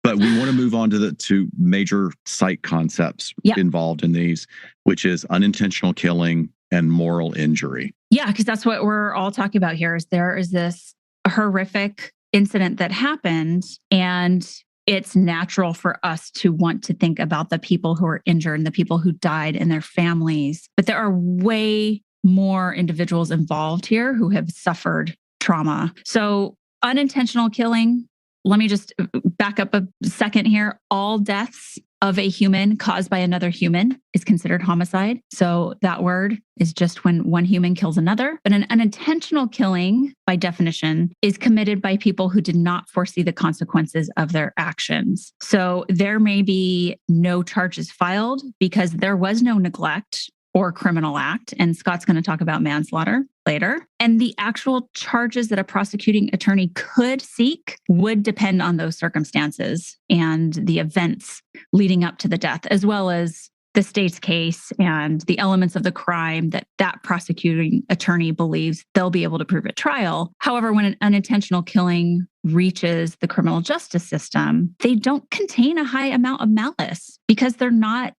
A: But we want to move on to two major psych concepts involved in these, which is unintentional killing and moral injury.
B: Yeah, because that's what we're all talking about here. There is this horrific incident that happened, and it's natural for us to want to think about the people who are injured and the people who died and their families. But there are way more individuals involved here who have suffered trauma. So unintentional killing, let me just back up a second here. All deaths of a human caused by another human is considered homicide. So that word is just when one human kills another. But an unintentional killing, by definition, is committed by people who did not foresee the consequences of their actions. So there may be no charges filed because there was no neglect or criminal act. And Scott's going to talk about manslaughter later. And the actual charges that a prosecuting attorney could seek would depend on those circumstances and the events leading up to the death, as well as the state's case and the elements of the crime that prosecuting attorney believes they'll be able to prove at trial. However, when an unintentional killing reaches the criminal justice system, they don't contain a high amount of malice because they're not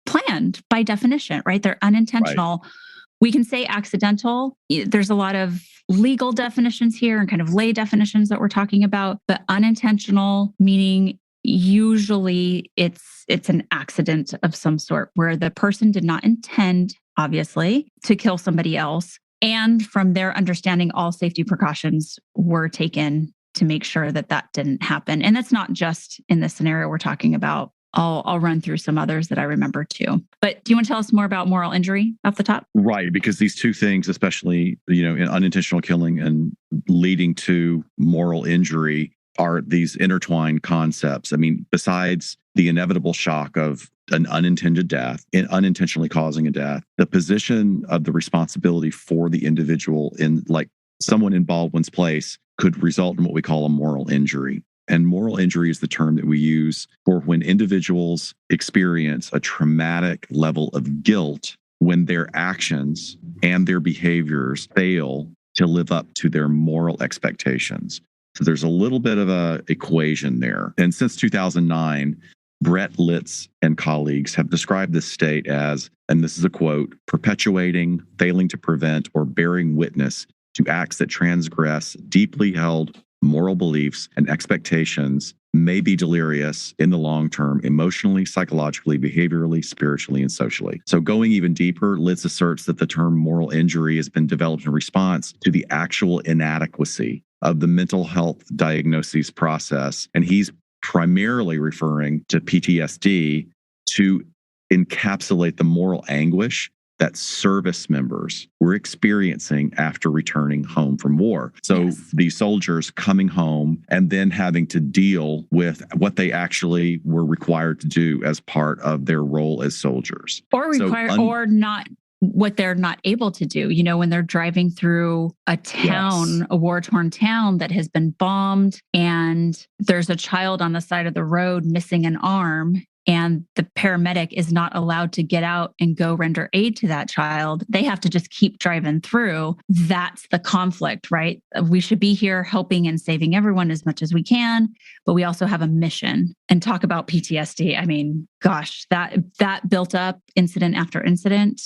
B: planned by definition, right? They're unintentional. Right. We can say accidental. There's a lot of legal definitions here and kind of lay definitions that we're talking about, but unintentional meaning usually it's an accident of some sort where the person did not intend, obviously, to kill somebody else. And from their understanding, all safety precautions were taken to make sure that that didn't happen. And that's not just in the scenario we're talking about. I'll run through some others that I remember too. But do you want to tell us more about moral injury off the top?
A: Right, because these two things, especially, in unintentional killing and leading to moral injury, are these intertwined concepts. I mean, besides the inevitable shock of an unintended death, unintentionally causing a death, the position of the responsibility for the individual in, like, someone in Baldwin's place could result in what we call a moral injury. And moral injury is the term that we use for when individuals experience a traumatic level of guilt when their actions and their behaviors fail to live up to their moral expectations. So there's a little bit of a equation there. And since 2009, Brett Litz and colleagues have described this state as, and this is a quote, perpetuating, failing to prevent, or bearing witness to acts that transgress deeply held moral beliefs and expectations, may be delirious in the long term, emotionally, psychologically, behaviorally, spiritually, and socially. So going even deeper, Litz asserts that the term moral injury has been developed in response to the actual inadequacy of the mental health diagnosis process. And he's primarily referring to PTSD to encapsulate the moral anguish that service members were experiencing after returning home from war. So these soldiers coming home and then having to deal with what they actually were required to do as part of their role as soldiers.
B: Or or not what they're not able to do. When they're driving through a town, a war-torn town that has been bombed, and there's a child on the side of the road missing an arm, and the paramedic is not allowed to get out and go render aid to that child. They have to just keep driving through. That's the conflict, right? We should be here helping and saving everyone as much as we can, but we also have a mission. And talk about PTSD. I mean, gosh, that built up incident after incident.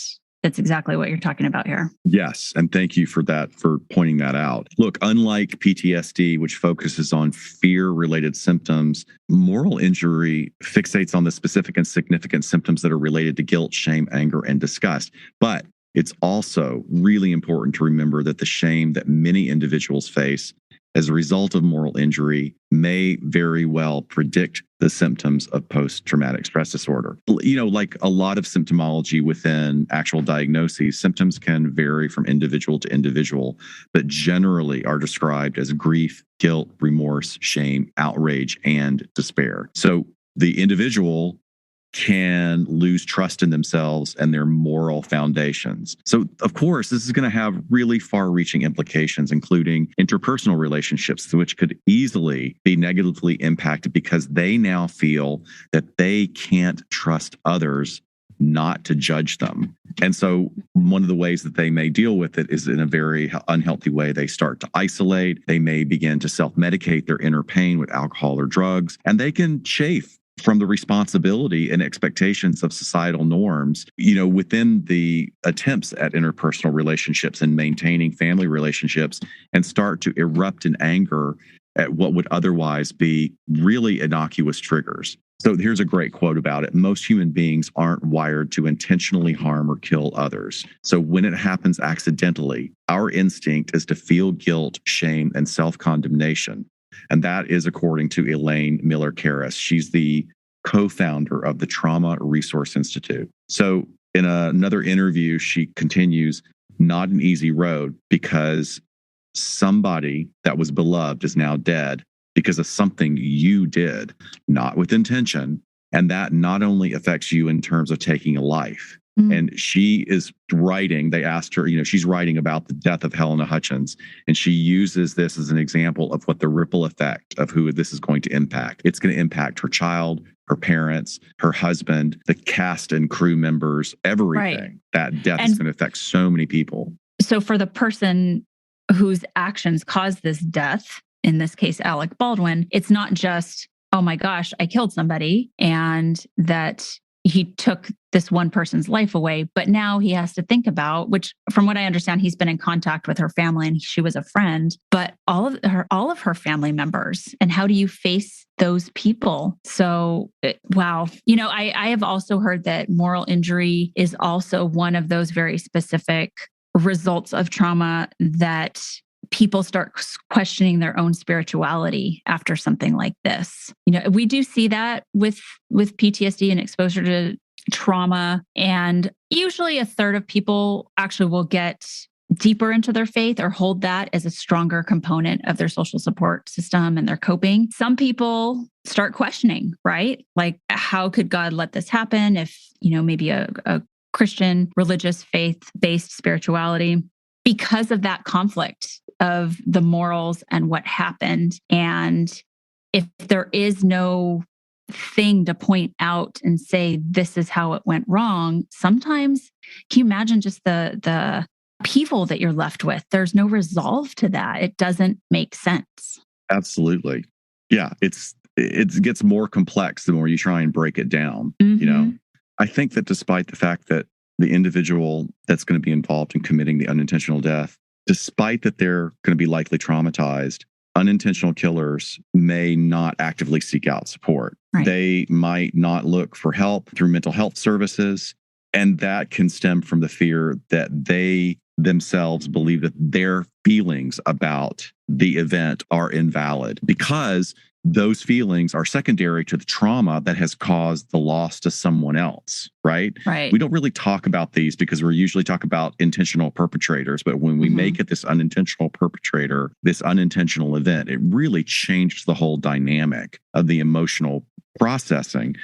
B: That's exactly what you're talking about here.
A: Yes. And thank you for that, for pointing that out. Look, unlike PTSD, which focuses on fear-related symptoms, moral injury fixates on the specific and significant symptoms that are related to guilt, shame, anger, and disgust. But it's also really important to remember that the shame that many individuals face as a result of moral injury may very well predict the symptoms of post-traumatic stress disorder. Like a lot of symptomology within actual diagnoses, symptoms can vary from individual to individual, but generally are described as grief, guilt, remorse, shame, outrage, and despair. So the individual can lose trust in themselves and their moral foundations. So, of course, this is going to have really far-reaching implications, including interpersonal relationships, which could easily be negatively impacted because they now feel that they can't trust others not to judge them. And so one of the ways that they may deal with it is in a very unhealthy way. They start to isolate. They may begin to self-medicate their inner pain with alcohol or drugs, and they can chafe from the responsibility and expectations of societal norms, within the attempts at interpersonal relationships and maintaining family relationships, and start to erupt in anger at what would otherwise be really innocuous triggers. So here's a great quote about it. Most human beings aren't wired to intentionally harm or kill others. So when it happens accidentally, our instinct is to feel guilt, shame, and self-condemnation. And that is according to Elaine Miller Karras. She's the co-founder of the Trauma Resource Institute. So in another interview, she continues, not an easy road because somebody that was beloved is now dead because of something you did, not with intention. And that not only affects you in terms of taking a life. And she is writing, they asked her, she's writing about the death of Helena Hutchins. And she uses this as an example of what the ripple effect of who this is going to impact. It's going to impact her child, her parents, her husband, the cast and crew members, everything.
B: Right.
A: That death is going to affect so many people.
B: So for the person whose actions caused this death, in this case, Alec Baldwin, it's not just, oh my gosh, I killed somebody and that he took this one person's life away. But now he has to think about, which from what I understand, he's been in contact with her family and she was a friend, but all of her family members. And how do you face those people? So, wow. I have also heard that moral injury is also one of those very specific results of trauma that people start questioning their own spirituality after something like this. We do see that with PTSD and exposure to trauma. And usually a third of people actually will get deeper into their faith or hold that as a stronger component of their social support system and their coping. Some people start questioning, right? Like, how could God let this happen if, maybe a Christian, religious, faith-based spirituality, because of that conflict of the morals and what happened. And if there is no thing to point out and say, this is how it went wrong, sometimes, can you imagine just the upheaval that you're left with? There's no resolve to that. It doesn't make sense.
A: Absolutely. Yeah. It gets more complex the more you try and break it down.
B: Mm-hmm.
A: I think that despite the fact that the individual that's going to be involved in committing the unintentional death, despite that they're going to be likely traumatized, unintentional killers may not actively seek out support.
B: Right.
A: They might not look for help through mental health services. And that can stem from the fear that they themselves believe that their feelings about the event are invalid because those feelings are secondary to the trauma that has caused the loss to someone else, right?
B: Right.
A: We don't really talk about these because we're usually talk about intentional perpetrators. But when we make it this unintentional perpetrator, this unintentional event, it really changed the whole dynamic of the emotional processing.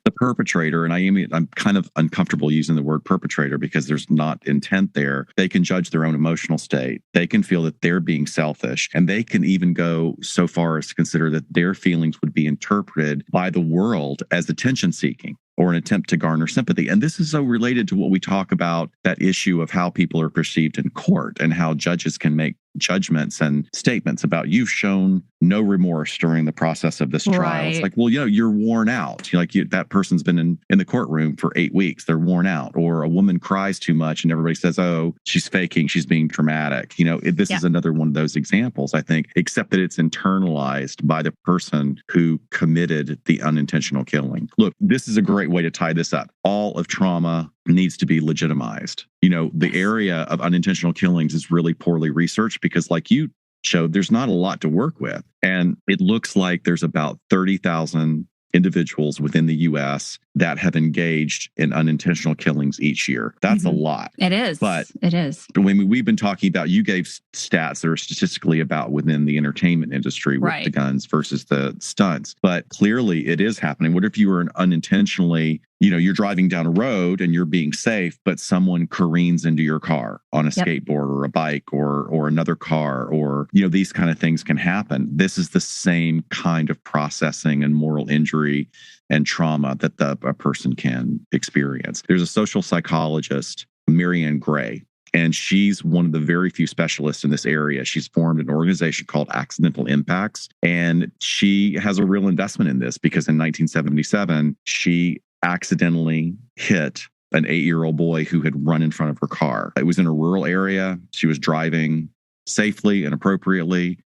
A: The perpetrator, and I'm kind of uncomfortable using the word perpetrator because there's not intent there. They can judge their own emotional state. They can feel that they're being selfish, and they can even go so far as to consider that their feelings would be interpreted by the world as attention seeking or an attempt to garner sympathy. And this is so related to what we talk about, that issue of how people are perceived in court and how judges can make judgments and statements about, you've shown no remorse during the process of this trial.
B: Right.
A: It's like, well, you're worn out. That person's been in the courtroom for 8 weeks. They're worn out. Or a woman cries too much and everybody says, oh, she's faking. She's being dramatic. This is another one of those examples, I think, except that it's internalized by the person who committed the unintentional killing. Look, this is a great way to tie this up. All of trauma needs to be legitimized. The area of unintentional killings is really poorly researched because, like you showed, there's not a lot to work with. And it looks like there's about 30,000 individuals within the U.S. that have engaged in unintentional killings each year. That's a lot.
B: It is.
A: But
B: it is.
A: When we've been talking about, you gave stats that are statistically about within the entertainment industry with
B: Right.
A: the guns versus the stunts. But clearly it is happening. What if you were unintentionally, you're driving down a road and you're being safe, but someone careens into your car on a skateboard or a bike or another car, or, these kind of things can happen. This is the same kind of processing and moral injury and trauma that a person can experience. There's a social psychologist, Marianne Gray, and she's one of the very few specialists in this area. She's formed an organization called Accidental Impacts, and she has a real investment in this because in 1977, she accidentally hit an 8-year-old boy who had run in front of her car. It was in a rural area. She was driving safely and appropriately,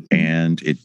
A: and it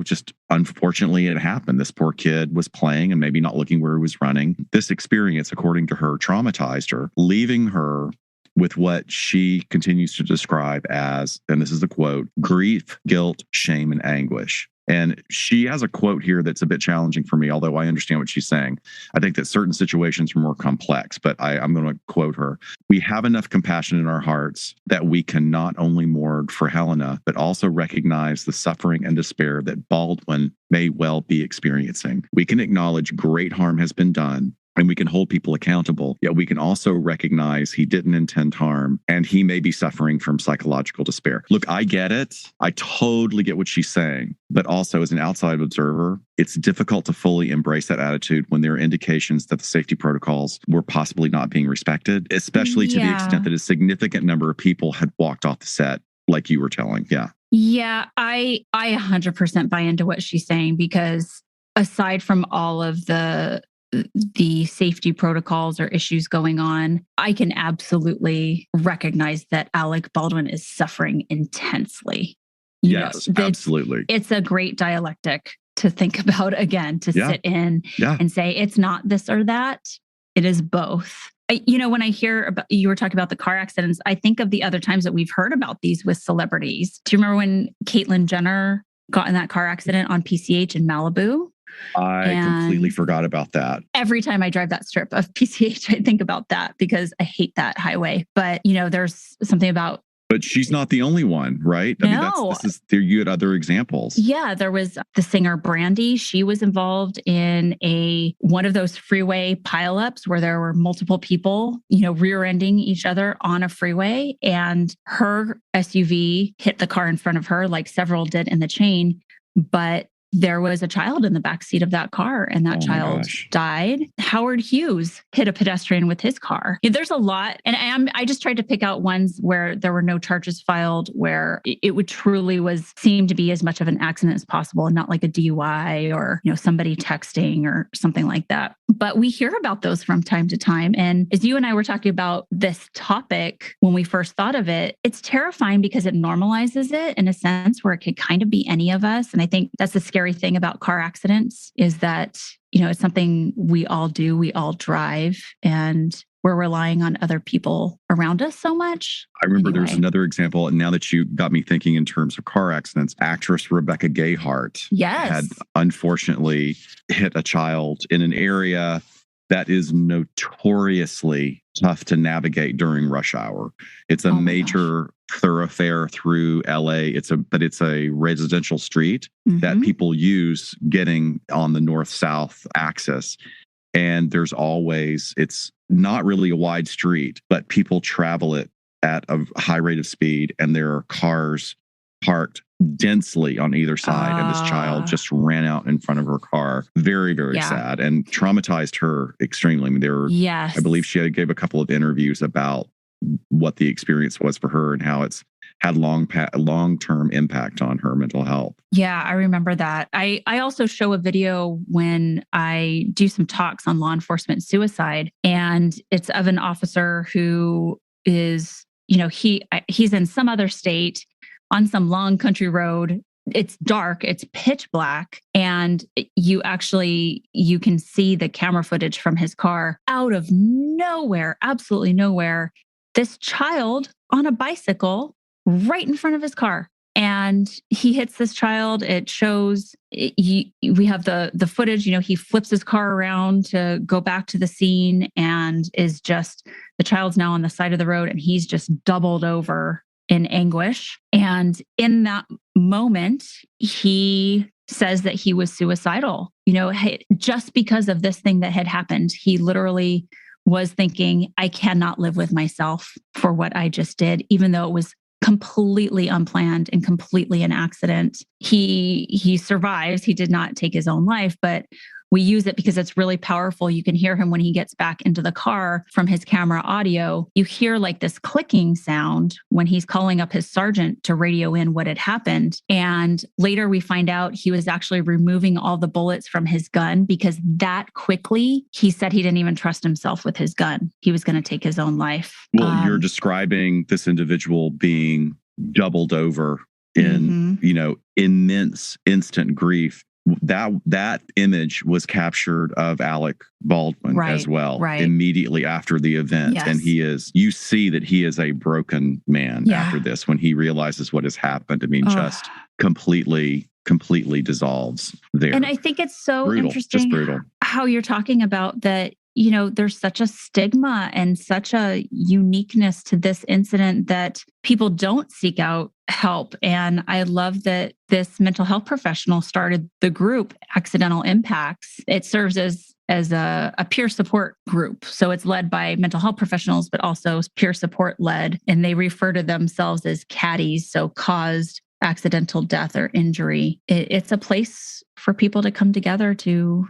A: just unfortunately it happened. This poor kid was playing and maybe not looking where he was running. This experience, according to her, traumatized her, leaving her with what she continues to describe as, and this is the quote, grief, guilt, shame, and anguish. And she has a quote here that's a bit challenging for me, although I understand what she's saying. I think that certain situations are more complex, but I'm going to quote her. We have enough compassion in our hearts that we can not only mourn for Helena, but also recognize the suffering and despair that Baldwin may well be experiencing. We can acknowledge great harm has been done, and we can hold people accountable. Yet we can also recognize he didn't intend harm and he may be suffering from psychological despair. Look, I get it. I totally get what she's saying. But also, as an outside observer, it's difficult to fully embrace that attitude when there are indications that the safety protocols were possibly not being respected, especially to the extent that a significant number of people had walked off the set, like you were telling. Yeah.
B: Yeah, I 100% buy into what she's saying, because aside from all of the safety protocols or issues going on, I can absolutely recognize that Alec Baldwin is suffering intensely.
A: Yes, absolutely.
B: It's a great dialectic to think about, again, to sit in and say, it's not this or that. It is both. When I hear about, you were talking about the car accidents, I think of the other times that we've heard about these with celebrities. Do you remember when Caitlyn Jenner got in that car accident on PCH in Malibu?
A: I completely forgot about that.
B: Every time I drive that strip of PCH, I think about that because I hate that highway. But, there's something about.
A: But she's not the only one, right?
B: No.
A: You had other examples.
B: Yeah, there was the singer Brandy. She was involved in one of those freeway pileups where there were multiple people, rear-ending each other on a freeway. And her SUV hit the car in front of her, like several did in the chain. But there was a child in the backseat of that car, and that child died. Howard Hughes hit a pedestrian with his car. There's a lot. And I just tried to pick out ones where there were no charges filed, where it would truly seem to be as much of an accident as possible, and not like a DUI or, somebody texting or something like that. But we hear about those from time to time. And as you and I were talking about this topic, when we first thought of it, it's terrifying because it normalizes it in a sense where it could kind of be any of us. And I think that's the scary thing about car accidents, is that, it's something we all do, we all drive, and we're relying on other people around us so much.
A: I remember there's another example, and now that you got me thinking in terms of car accidents, actress Rebecca Gayheart had unfortunately hit a child in an area that is notoriously tough to navigate during rush hour. It's a major thoroughfare through LA. But it's a residential street that people use getting on the north-south axis. And it's not really a wide street, but people travel it at a high rate of speed, and there are cars parked densely on either side. And this child just ran out in front of her car. Very, very sad, and traumatized her extremely. I believe she gave a couple of interviews about what the experience was for her and how it's had long-term impact on her mental health.
B: Yeah, I remember that. I also show a video when I do some talks on law enforcement suicide, and it's of an officer who is, he's in some other state on some long country road. It's dark, it's pitch black, and you can see the camera footage from his car. Out of nowhere, absolutely nowhere, this child on a bicycle right in front of his car. And he hits this child. It shows, we have the footage, he flips his car around to go back to the scene, and the child's now on the side of the road, and he's just doubled over in anguish. And in that moment, he says that he was suicidal, just because of this thing that had happened. He literally was thinking, I cannot live with myself for what I just did, even though it was completely unplanned and completely an accident. He survives. He did not take his own life, but we use it because it's really powerful. You can hear him when he gets back into the car from his camera audio. You hear like this clicking sound when he's calling up his sergeant to radio in what had happened. And later we find out he was actually removing all the bullets from his gun, because that quickly, he said he didn't even trust himself with his gun. He was going to take his own life.
A: Well, you're describing this individual being doubled over in, immense instant grief. That image was captured of Alec Baldwin as well, immediately after the event. Yes. And you see that he is a broken man after this, when he realizes what has happened. I mean, just completely dissolves there.
B: And I think it's so interesting how you're talking about that. There's such a stigma and such a uniqueness to this incident that people don't seek out help. And I love that this mental health professional started the group Accidental Impacts. It serves as as a peer support group. So it's led by mental health professionals, but also peer support led. And they refer to themselves as caddies. So caused accidental death or injury. It's a place for people to come together to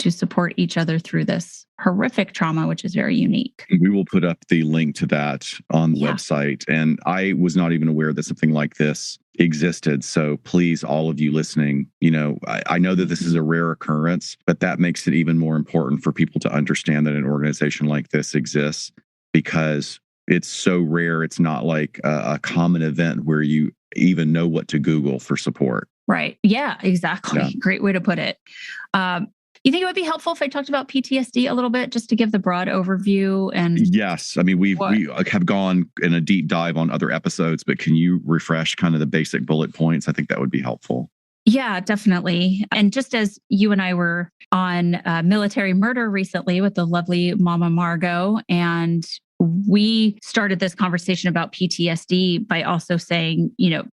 B: support each other through this horrific trauma, which is very unique.
A: We will put up the link to that on the website. And I was not even aware that something like this existed. So please, all of you listening, I know that this is a rare occurrence, but that makes it even more important for people to understand that an organization like this exists, because it's so rare. It's not like a common event where you even know what to Google for support.
B: Right. Yeah, exactly. Yeah. Great way to put it. You think it would be helpful if I talked about PTSD a little bit, just to give the broad overview? And
A: yes, I mean, we have gone in a deep dive on other episodes, but can you refresh kind of the basic bullet points? I think that would be helpful.
B: Yeah, definitely. And just as you and I were on military murder recently with the lovely Mama Margot, and we started this conversation about PTSD by also saying,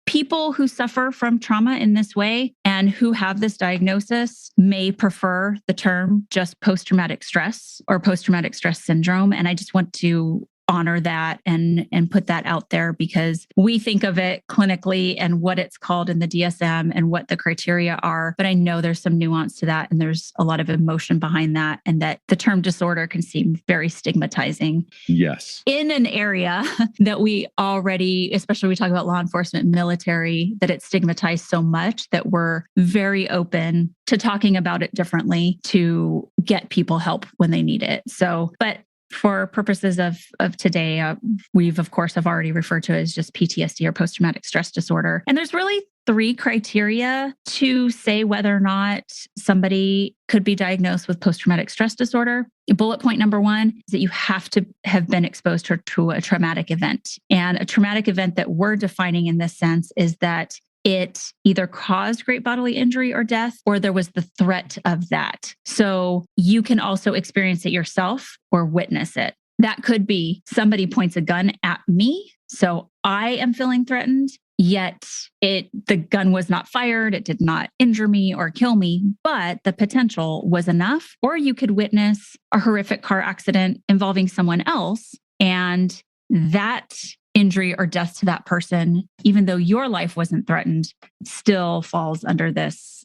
B: people who suffer from trauma in this way and who have this diagnosis may prefer the term just post-traumatic stress or post-traumatic stress syndrome. And I just want to honor that and put that out there, because we think of it clinically and what it's called in the DSM and what the criteria are. But I know there's some nuance to that, and there's a lot of emotion behind that, and that the term disorder can seem very stigmatizing.
A: Yes.
B: In an area that we already, especially we talk about law enforcement, military, that it's stigmatized so much that we're very open to talking about it differently to get people help when they need it. So, but for purposes of today, we've, of course, have already referred to it as just PTSD or post-traumatic stress disorder. And there's really 3 criteria to say whether or not somebody could be diagnosed with post-traumatic stress disorder. Bullet point number 1 is that you have to have been exposed to a traumatic event. And a traumatic event that we're defining in this sense is that it either caused great bodily injury or death, or there was the threat of that. So you can also experience it yourself or witness it. That could be somebody points a gun at me, so I am feeling threatened, yet the gun was not fired, it did not injure me or kill me, but the potential was enough. Or you could witness a horrific car accident involving someone else, and that injury or death to that person, even though your life wasn't threatened, still falls under this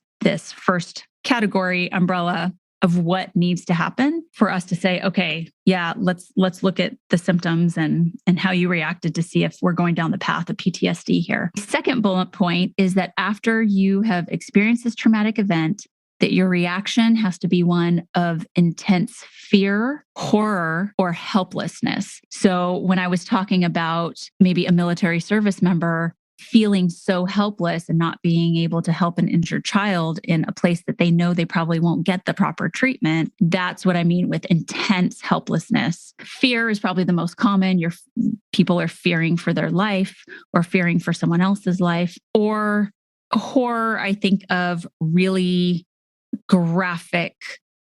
B: first category umbrella of what needs to happen for us to say, okay, yeah, let's look at the symptoms and how you reacted to see if we're going down the path of PTSD here. Second bullet point is that after you have experienced this traumatic event, that your reaction has to be one of intense fear, horror, or helplessness. So when I was talking about maybe a military service member feeling so helpless and not being able to help an injured child in a place that they know they probably won't get the proper treatment, that's what I mean with intense helplessness. Fear is probably the most common. People are fearing for their life or fearing for someone else's life. Or horror, I think of really graphic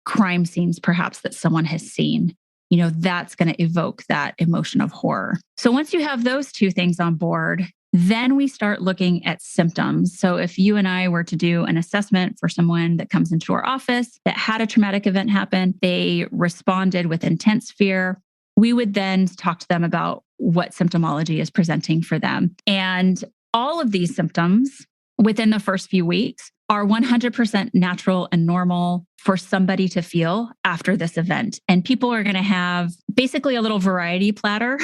B: crime scenes, perhaps, that someone has seen. That's going to evoke that emotion of horror. So once you have those 2 things on board, then we start looking at symptoms. So if you and I were to do an assessment for someone that comes into our office that had a traumatic event happen, they responded with intense fear, we would then talk to them about what symptomology is presenting for them. And all of these symptoms within the first few weeks are 100% natural and normal for somebody to feel after this event. And people are going to have basically a little variety platter,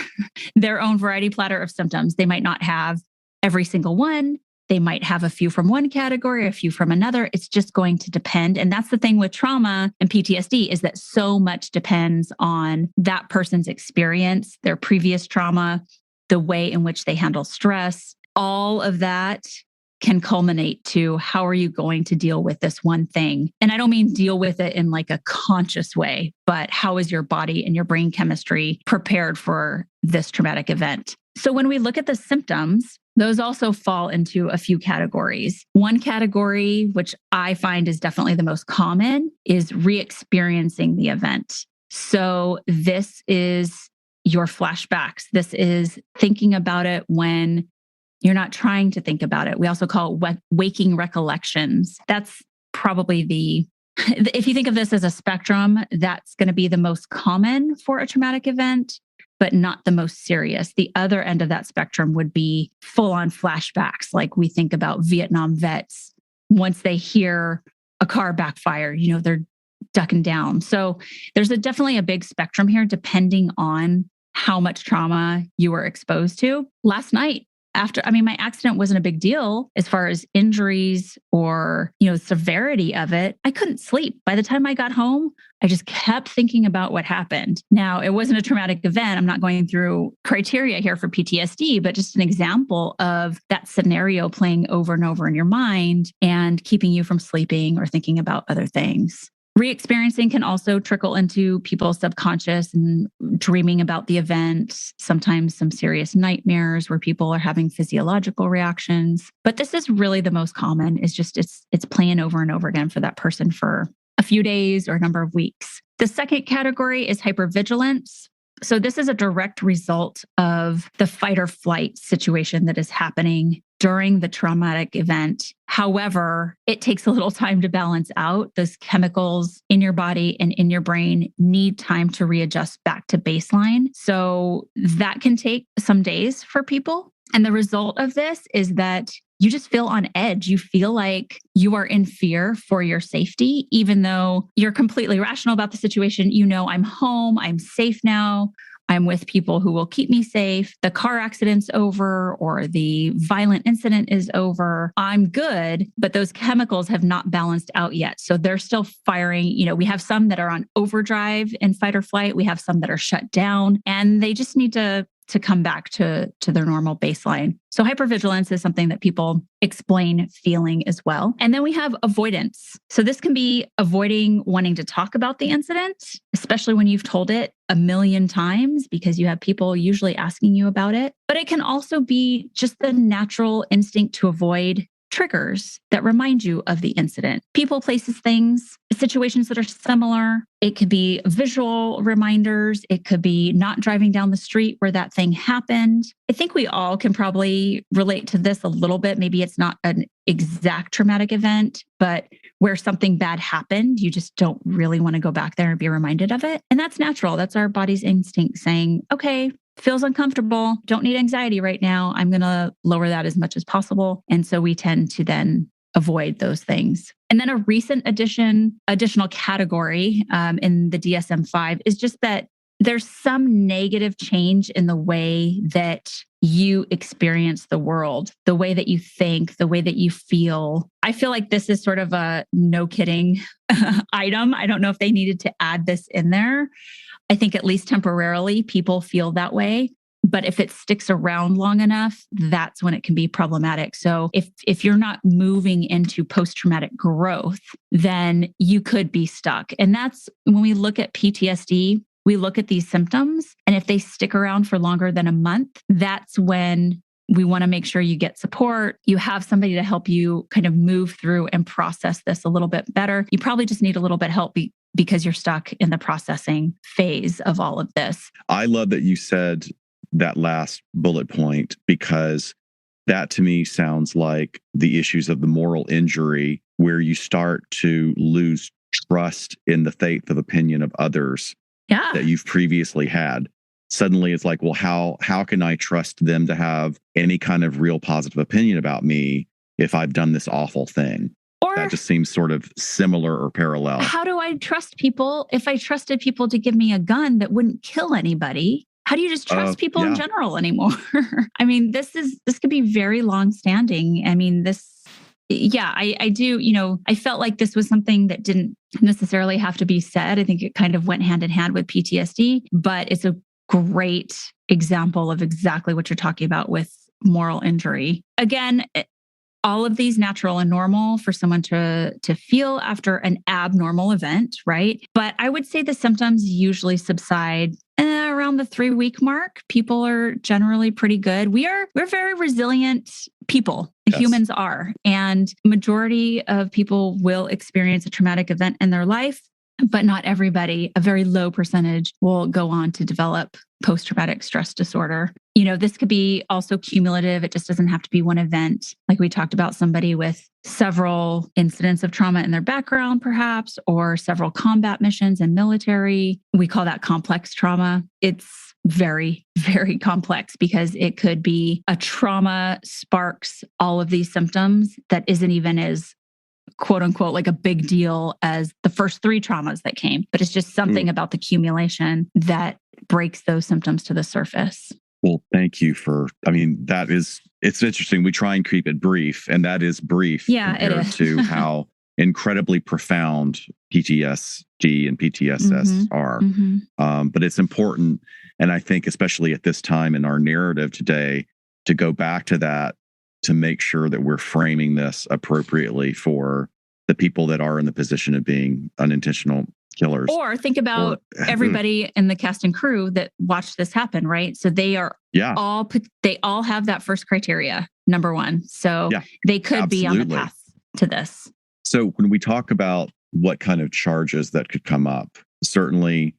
B: their own variety platter of symptoms. They might not have every single one. They might have a few from one category, a few from another. It's just going to depend. And that's the thing with trauma and PTSD, is that so much depends on that person's experience, their previous trauma, the way in which they handle stress. All of that can culminate to how are you going to deal with this one thing? And I don't mean deal with it in like a conscious way, but how is your body and your brain chemistry prepared for this traumatic event? So when we look at the symptoms, those also fall into a few categories. One category, which I find is definitely the most common, is re-experiencing the event. So this is your flashbacks. This is thinking about it when you're not trying to think about it. We also call it waking recollections. That's probably the If you think of this as a spectrum, that's going to be the most common for a traumatic event, but not the most serious. The other end of that spectrum would be full on flashbacks. Like we think about Vietnam vets. Once they hear a car backfire, they're ducking down. So there's definitely a big spectrum here, depending on how much trauma you were exposed to. Last night, my accident wasn't a big deal as far as injuries or, severity of it. I couldn't sleep. By the time I got home, I just kept thinking about what happened. Now, it wasn't a traumatic event. I'm not going through criteria here for PTSD, but just an example of that scenario playing over and over in your mind and keeping you from sleeping or thinking about other things. Re-experiencing can also trickle into people's subconscious and dreaming about the event, sometimes some serious nightmares where people are having physiological reactions. But this is really the most common, is just it's playing over and over again for that person for a few days or a number of weeks. The second category is hypervigilance. So this is a direct result of the fight or flight situation that is happening during the traumatic event. However, it takes a little time to balance out. Those chemicals in your body and in your brain need time to readjust back to baseline. So that can take some days for people. And the result of this is that you just feel on edge. You feel like you are in fear for your safety, even though you're completely rational about the situation. I'm home, I'm safe now. I'm with people who will keep me safe. The car accident's over or the violent incident is over. I'm good, but those chemicals have not balanced out yet. So they're still firing. We have some that are on overdrive in fight or flight. We have some that are shut down, and they just need to come back to their normal baseline. So hypervigilance is something that people explain feeling as well. And then we have avoidance. So this can be avoiding wanting to talk about the incident, especially when you've told it a million times, because you have people usually asking you about it. But it can also be just the natural instinct to avoid triggers that remind you of the incident. People, places, things, situations that are similar. It could be visual reminders. It could be not driving down the street where that thing happened. I think we all can probably relate to this a little bit. Maybe it's not an exact traumatic event, but where something bad happened, you just don't really want to go back there and be reminded of it. And that's natural. That's our body's instinct saying, okay, feels uncomfortable, don't need anxiety right now. I'm going to lower that as much as possible. And so we tend to then avoid those things. And then a recent additional category in the DSM-5 is just that there's some negative change in the way that you experience the world, the way that you think, the way that you feel. I feel like this is sort of a no kidding item. I don't know if they needed to add this in there. I think at least temporarily people feel that way. But if it sticks around long enough, that's when it can be problematic. So if you're not moving into post-traumatic growth, then you could be stuck. And that's when we look at PTSD, we look at these symptoms. And if they stick around for longer than a month, that's when we want to make sure you get support. You have somebody to help you kind of move through and process this a little bit better. You probably just need a little bit of help because you're stuck in the processing phase of all of this.
A: I love that you said that last bullet point, because that to me sounds like the issues of the moral injury, where you start to lose trust in the faith of opinion of others that you've previously had. Suddenly it's like, well, how can I trust them to have any kind of real positive opinion about me if I've done this awful thing? Or that just seems sort of similar or parallel.
B: How do I trust people if I trusted people to give me a gun that wouldn't kill anybody? How do you just trust people in general anymore? I mean, this could be very long-standing. I mean, I do, I felt like this was something that didn't necessarily have to be said. I think it kind of went hand in hand with PTSD, but it's a great example of exactly what you're talking about with moral injury. Again, all of these natural and normal for someone to feel after an abnormal event, right? But I would say the symptoms usually subside around the 3-week mark. People are generally pretty good. We're very resilient people. Yes. Humans are. And majority of people will experience a traumatic event in their life, but not everybody. A very low percentage will go on to develop post-traumatic stress disorder. This could be also cumulative. It just doesn't have to be one event. Like we talked about, somebody with several incidents of trauma in their background, perhaps, or several combat missions in military. We call that complex trauma. It's very, very complex because it could be a trauma sparks all of these symptoms that isn't even as quote unquote like a big deal as the first 3 traumas that came, but it's just something about the accumulation that breaks those symptoms to the surface.
A: Well, thank you it's interesting. We try and keep it brief, and that is brief compared to how incredibly profound PTSD and PTSS are. But it's important. And I think especially at this time in our narrative today, to go back to that, to make sure that we're framing this appropriately for the people that are in the position of being unintentional killers.
B: Or think about everybody in the cast and crew that watched this happen, right? So they are they all have that first criteria, number 1. So they could be on the path to this.
A: So when we talk about what kind of charges that could come up, certainly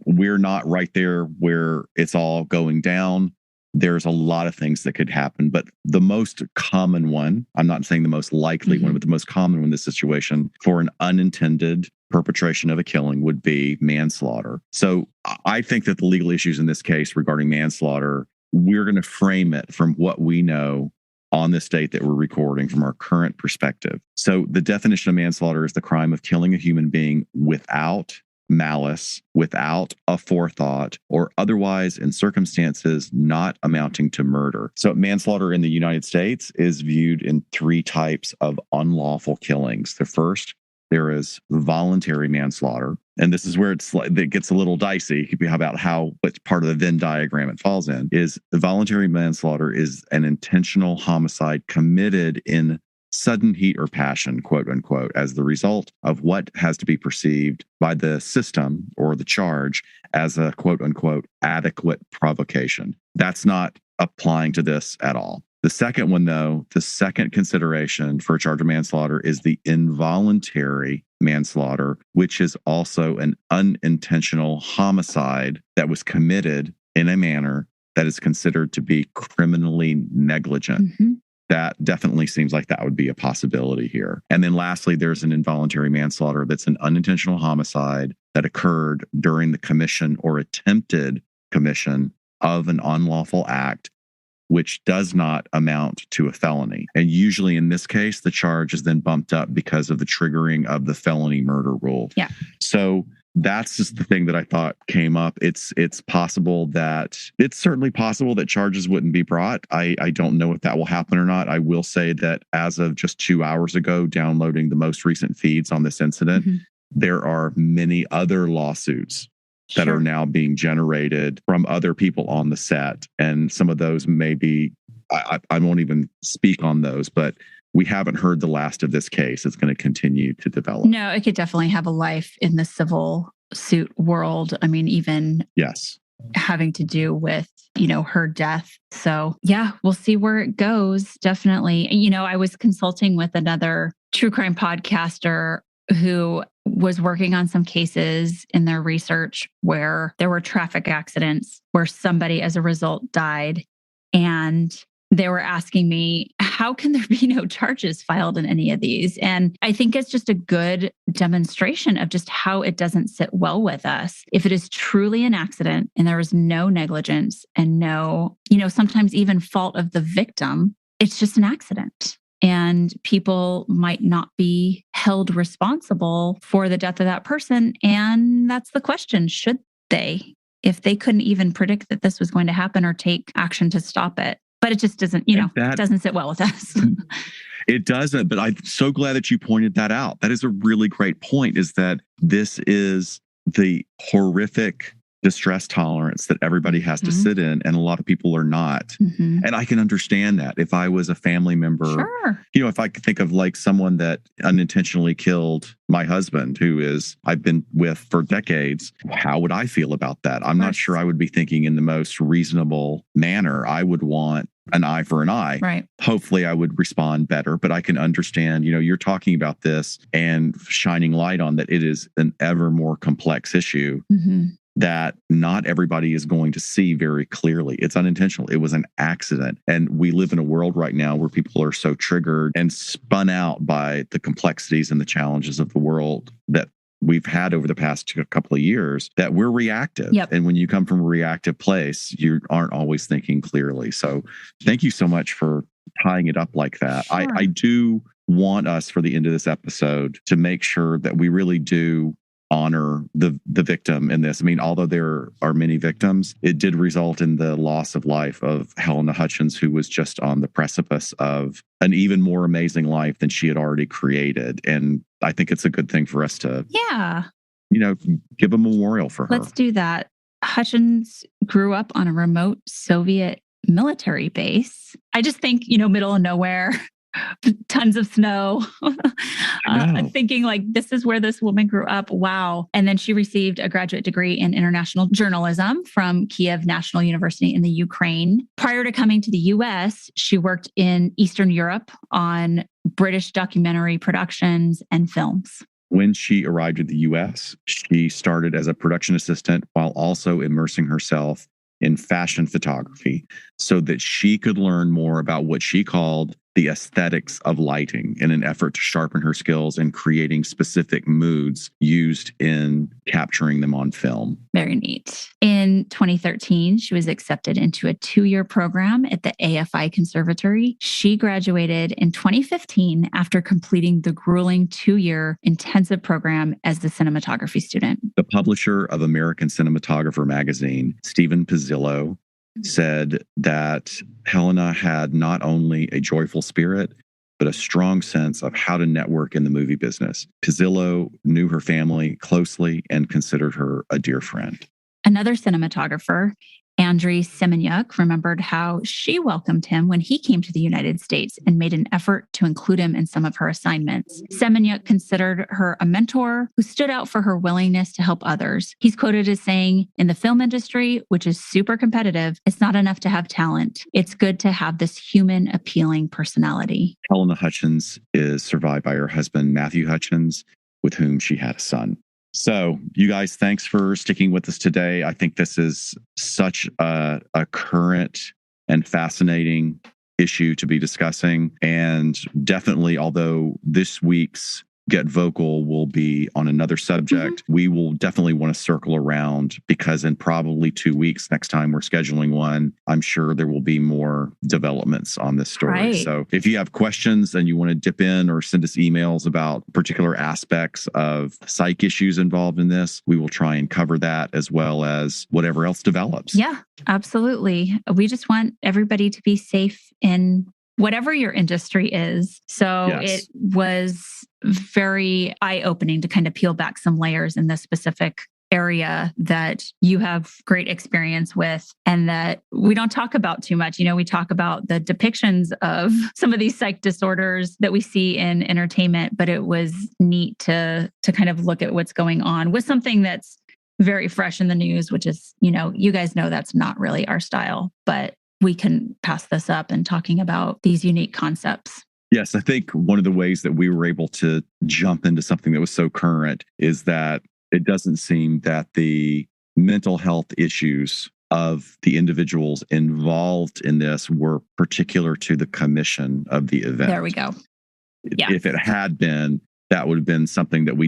A: we're not right there where it's all going down. There's a lot of things that could happen, but the most common one, I'm not saying the most likely one, but the most common one in this situation for an unintended perpetration of a killing would be manslaughter. So I think that the legal issues in this case regarding manslaughter, we're going to frame it from what we know on this date that we're recording from our current perspective. So the definition of manslaughter is the crime of killing a human being without malice, without a forethought, or otherwise in circumstances not amounting to murder. So manslaughter in the United States is viewed in 3 types of unlawful killings. The first, there is voluntary manslaughter. And this is where it gets a little dicey about what part of the Venn diagram it falls in. Is voluntary manslaughter is an intentional homicide committed in sudden heat or passion, quote unquote, as the result of what has to be perceived by the system or the charge as a quote unquote adequate provocation. That's not applying to this at all. The second one, though, the second consideration for a charge of manslaughter is the involuntary manslaughter, which is also an unintentional homicide that was committed in a manner that is considered to be criminally negligent. That definitely seems like that would be a possibility here. And then lastly, there's an involuntary manslaughter that's an unintentional homicide that occurred during the commission or attempted commission of an unlawful act, which does not amount to a felony. And usually in this case, the charge is then bumped up because of the triggering of the felony murder rule.
B: Yeah.
A: So that's just the thing that I thought came up. It's certainly possible that charges wouldn't be brought. I don't know if that will happen or not. I will say that as of just 2 hours ago, downloading the most recent feeds on this incident, there are many other lawsuits that are now being generated from other people on the set. And some of those may be, I won't even speak on those, but we haven't heard the last of this case. It's going to continue to develop.
B: No, it could definitely have a life in the civil suit world. I mean, even having to do with, her death. So yeah, we'll see where it goes. Definitely. I was consulting with another true crime podcaster who was working on some cases in their research where there were traffic accidents where somebody as a result died. And they were asking me, how can there be no charges filed in any of these? And I think it's just a good demonstration of just how it doesn't sit well with us. If it is truly an accident and there is no negligence and no, sometimes even fault of the victim, it's just an accident. And people might not be held responsible for the death of that person. And that's the question. Should they, if they couldn't even predict that this was going to happen or take action to stop it? But it just doesn't, it doesn't sit well with us.
A: It doesn't, but I'm so glad that you pointed that out. That is a really great point, is that this is the horrific distress tolerance that everybody has to sit in, and a lot of people are not. And I can understand that. If I was a family member, if I could think of like someone that unintentionally killed my husband, I've been with for decades, how would I feel about that? I'm not sure I would be thinking in the most reasonable manner. I would want an eye for an eye.
B: Right.
A: Hopefully I would respond better, but I can understand, you're talking about this and shining light on that it is an ever more complex issue. that not everybody is going to see very clearly. It's unintentional. It was an accident. And we live in a world right now where people are so triggered and spun out by the complexities and the challenges of the world that we've had over the past couple of years, that we're reactive.
B: Yep.
A: And when you come from a reactive place, you aren't always thinking clearly. So thank you so much for tying it up like that.
B: Sure.
A: I do want us for the end of this episode to make sure that we really do honor the victim in this. I mean, although there are many victims, it did result in the loss of life of Helena Hutchins, who was just on the precipice of an even more amazing life than she had already created. And I think it's a good thing for us to, give a memorial for her.
B: Let's do that. Hutchins grew up on a remote Soviet military base. I just think, middle of nowhere. Tons of snow. Thinking like, this is where this woman grew up. Wow. And then she received a graduate degree in international journalism from Kiev National University in the Ukraine. Prior to coming to the US, she worked in Eastern Europe on British documentary productions and films.
A: When she arrived at the US, she started as a production assistant while also immersing herself in fashion photography so that she could learn more about what she called the aesthetics of lighting in an effort to sharpen her skills in creating specific moods used in capturing them on film.
B: Very neat. In 2013, she was accepted into a 2-year program at the AFI Conservatory. She graduated in 2015 after completing the grueling 2-year intensive program as the cinematography student.
A: The publisher of American Cinematographer magazine, Stephen Pizzillo, said that Helena had not only a joyful spirit, but a strong sense of how to network in the movie business. Pizzillo knew her family closely and considered her a dear friend.
B: Another cinematographer, Andriy Semeniuk, remembered how she welcomed him when he came to the United States and made an effort to include him in some of her assignments. Semeniuk considered her a mentor who stood out for her willingness to help others. He's quoted as saying, "In the film industry, which is super competitive, it's not enough to have talent. It's good to have this human, appealing personality."
A: Helena Hutchins is survived by her husband, Matthew Hutchins, with whom she had a son. So, you guys, thanks for sticking with us today. I think this is such a current and fascinating issue to be discussing. And definitely, although this week's Get Vocal will be on another subject, we will definitely want to circle around because in probably 2 weeks, next time we're scheduling one, I'm sure there will be more developments on this story.
B: Right.
A: So if you have questions and you want to dip in or send us emails about particular aspects of psych issues involved in this, we will try and cover that as well as whatever else develops.
B: Yeah, absolutely. We just want everybody to be safe in whatever your industry is. So
A: Yes.
B: It was very eye-opening to kind of peel back some layers in this specific area that you have great experience with and that we don't talk about too much. We talk about the depictions of some of these psych disorders that we see in entertainment, but it was neat to kind of look at what's going on with something that's very fresh in the news, which is, you guys know that's not really our style, but we can pass this up and talking about these unique concepts.
A: Yes, I think one of the ways that we were able to jump into something that was so current is that it doesn't seem that the mental health issues of the individuals involved in this were particular to the commission of the event.
B: There we go. Yeah.
A: If it had been, that would have been something that we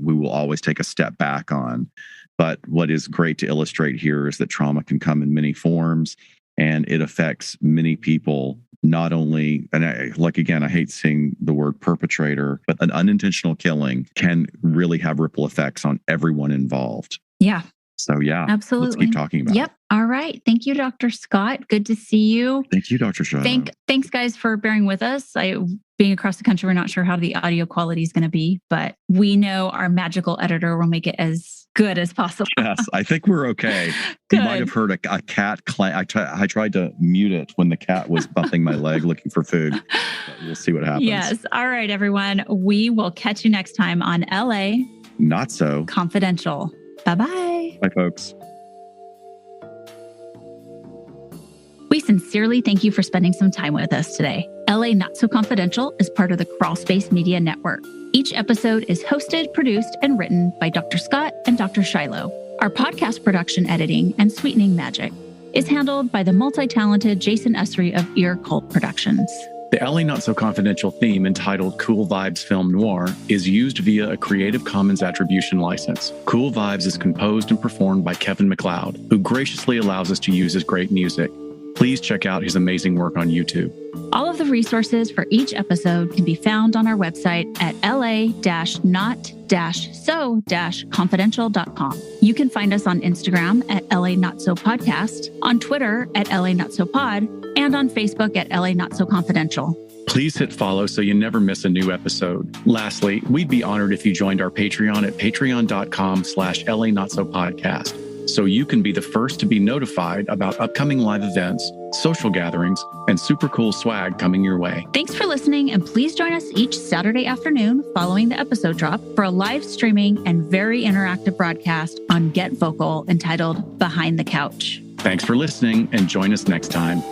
A: will always take a step back on. But what is great to illustrate here is that trauma can come in many forms and it affects many people. Not only, and I hate seeing the word perpetrator, but an unintentional killing can really have ripple effects on everyone involved.
B: Yeah.
A: So yeah,
B: absolutely.
A: Let's keep talking about it.
B: All right. Thank you, Dr. Scott. Good to see you.
A: Thank you, Dr. Shaw.
B: Thanks, guys, for bearing with us. Being across the country, we're not sure how the audio quality is going to be, but we know our magical editor will make it as good as possible.
A: Yes, I think we're okay. You might have heard a cat clang. I tried to mute it when the cat was bumping my leg looking for food. But we'll see what happens.
B: Yes. All right, everyone. We will catch you next time on LA
A: Not So
B: Confidential. Bye-bye.
A: Bye, folks.
B: We sincerely thank you for spending some time with us today. LA Not So Confidential is part of the Crawlspace Media Network. Each episode is hosted, produced, and written by Dr. Scott and Dr. Shiloh. Our podcast production editing and sweetening magic is handled by the multi-talented Jason Esri of Ear Cult Productions.
C: The LA Not So Confidential theme entitled Cool Vibes Film Noir is used via a Creative Commons Attribution license. Cool Vibes is composed and performed by Kevin MacLeod, who graciously allows us to use his great music. Please check out his amazing work on YouTube.
B: All of the resources for each episode can be found on our website at la-not-so-confidential.com. You can find us on Instagram at LA Not So Podcast, on Twitter at LA Not So Pod, and on Facebook at LA Not So Confidential.
C: Please hit follow so you never miss a new episode. Lastly, we'd be honored if you joined our Patreon at patreon.com/LA Not So Podcast, so you can be the first to be notified about upcoming live events, social gatherings, and super cool swag coming your way.
B: Thanks for listening, and please join us each Saturday afternoon following the episode drop for a live streaming and very interactive broadcast on Get Vocal entitled Behind the Couch.
C: Thanks for listening, and join us next time.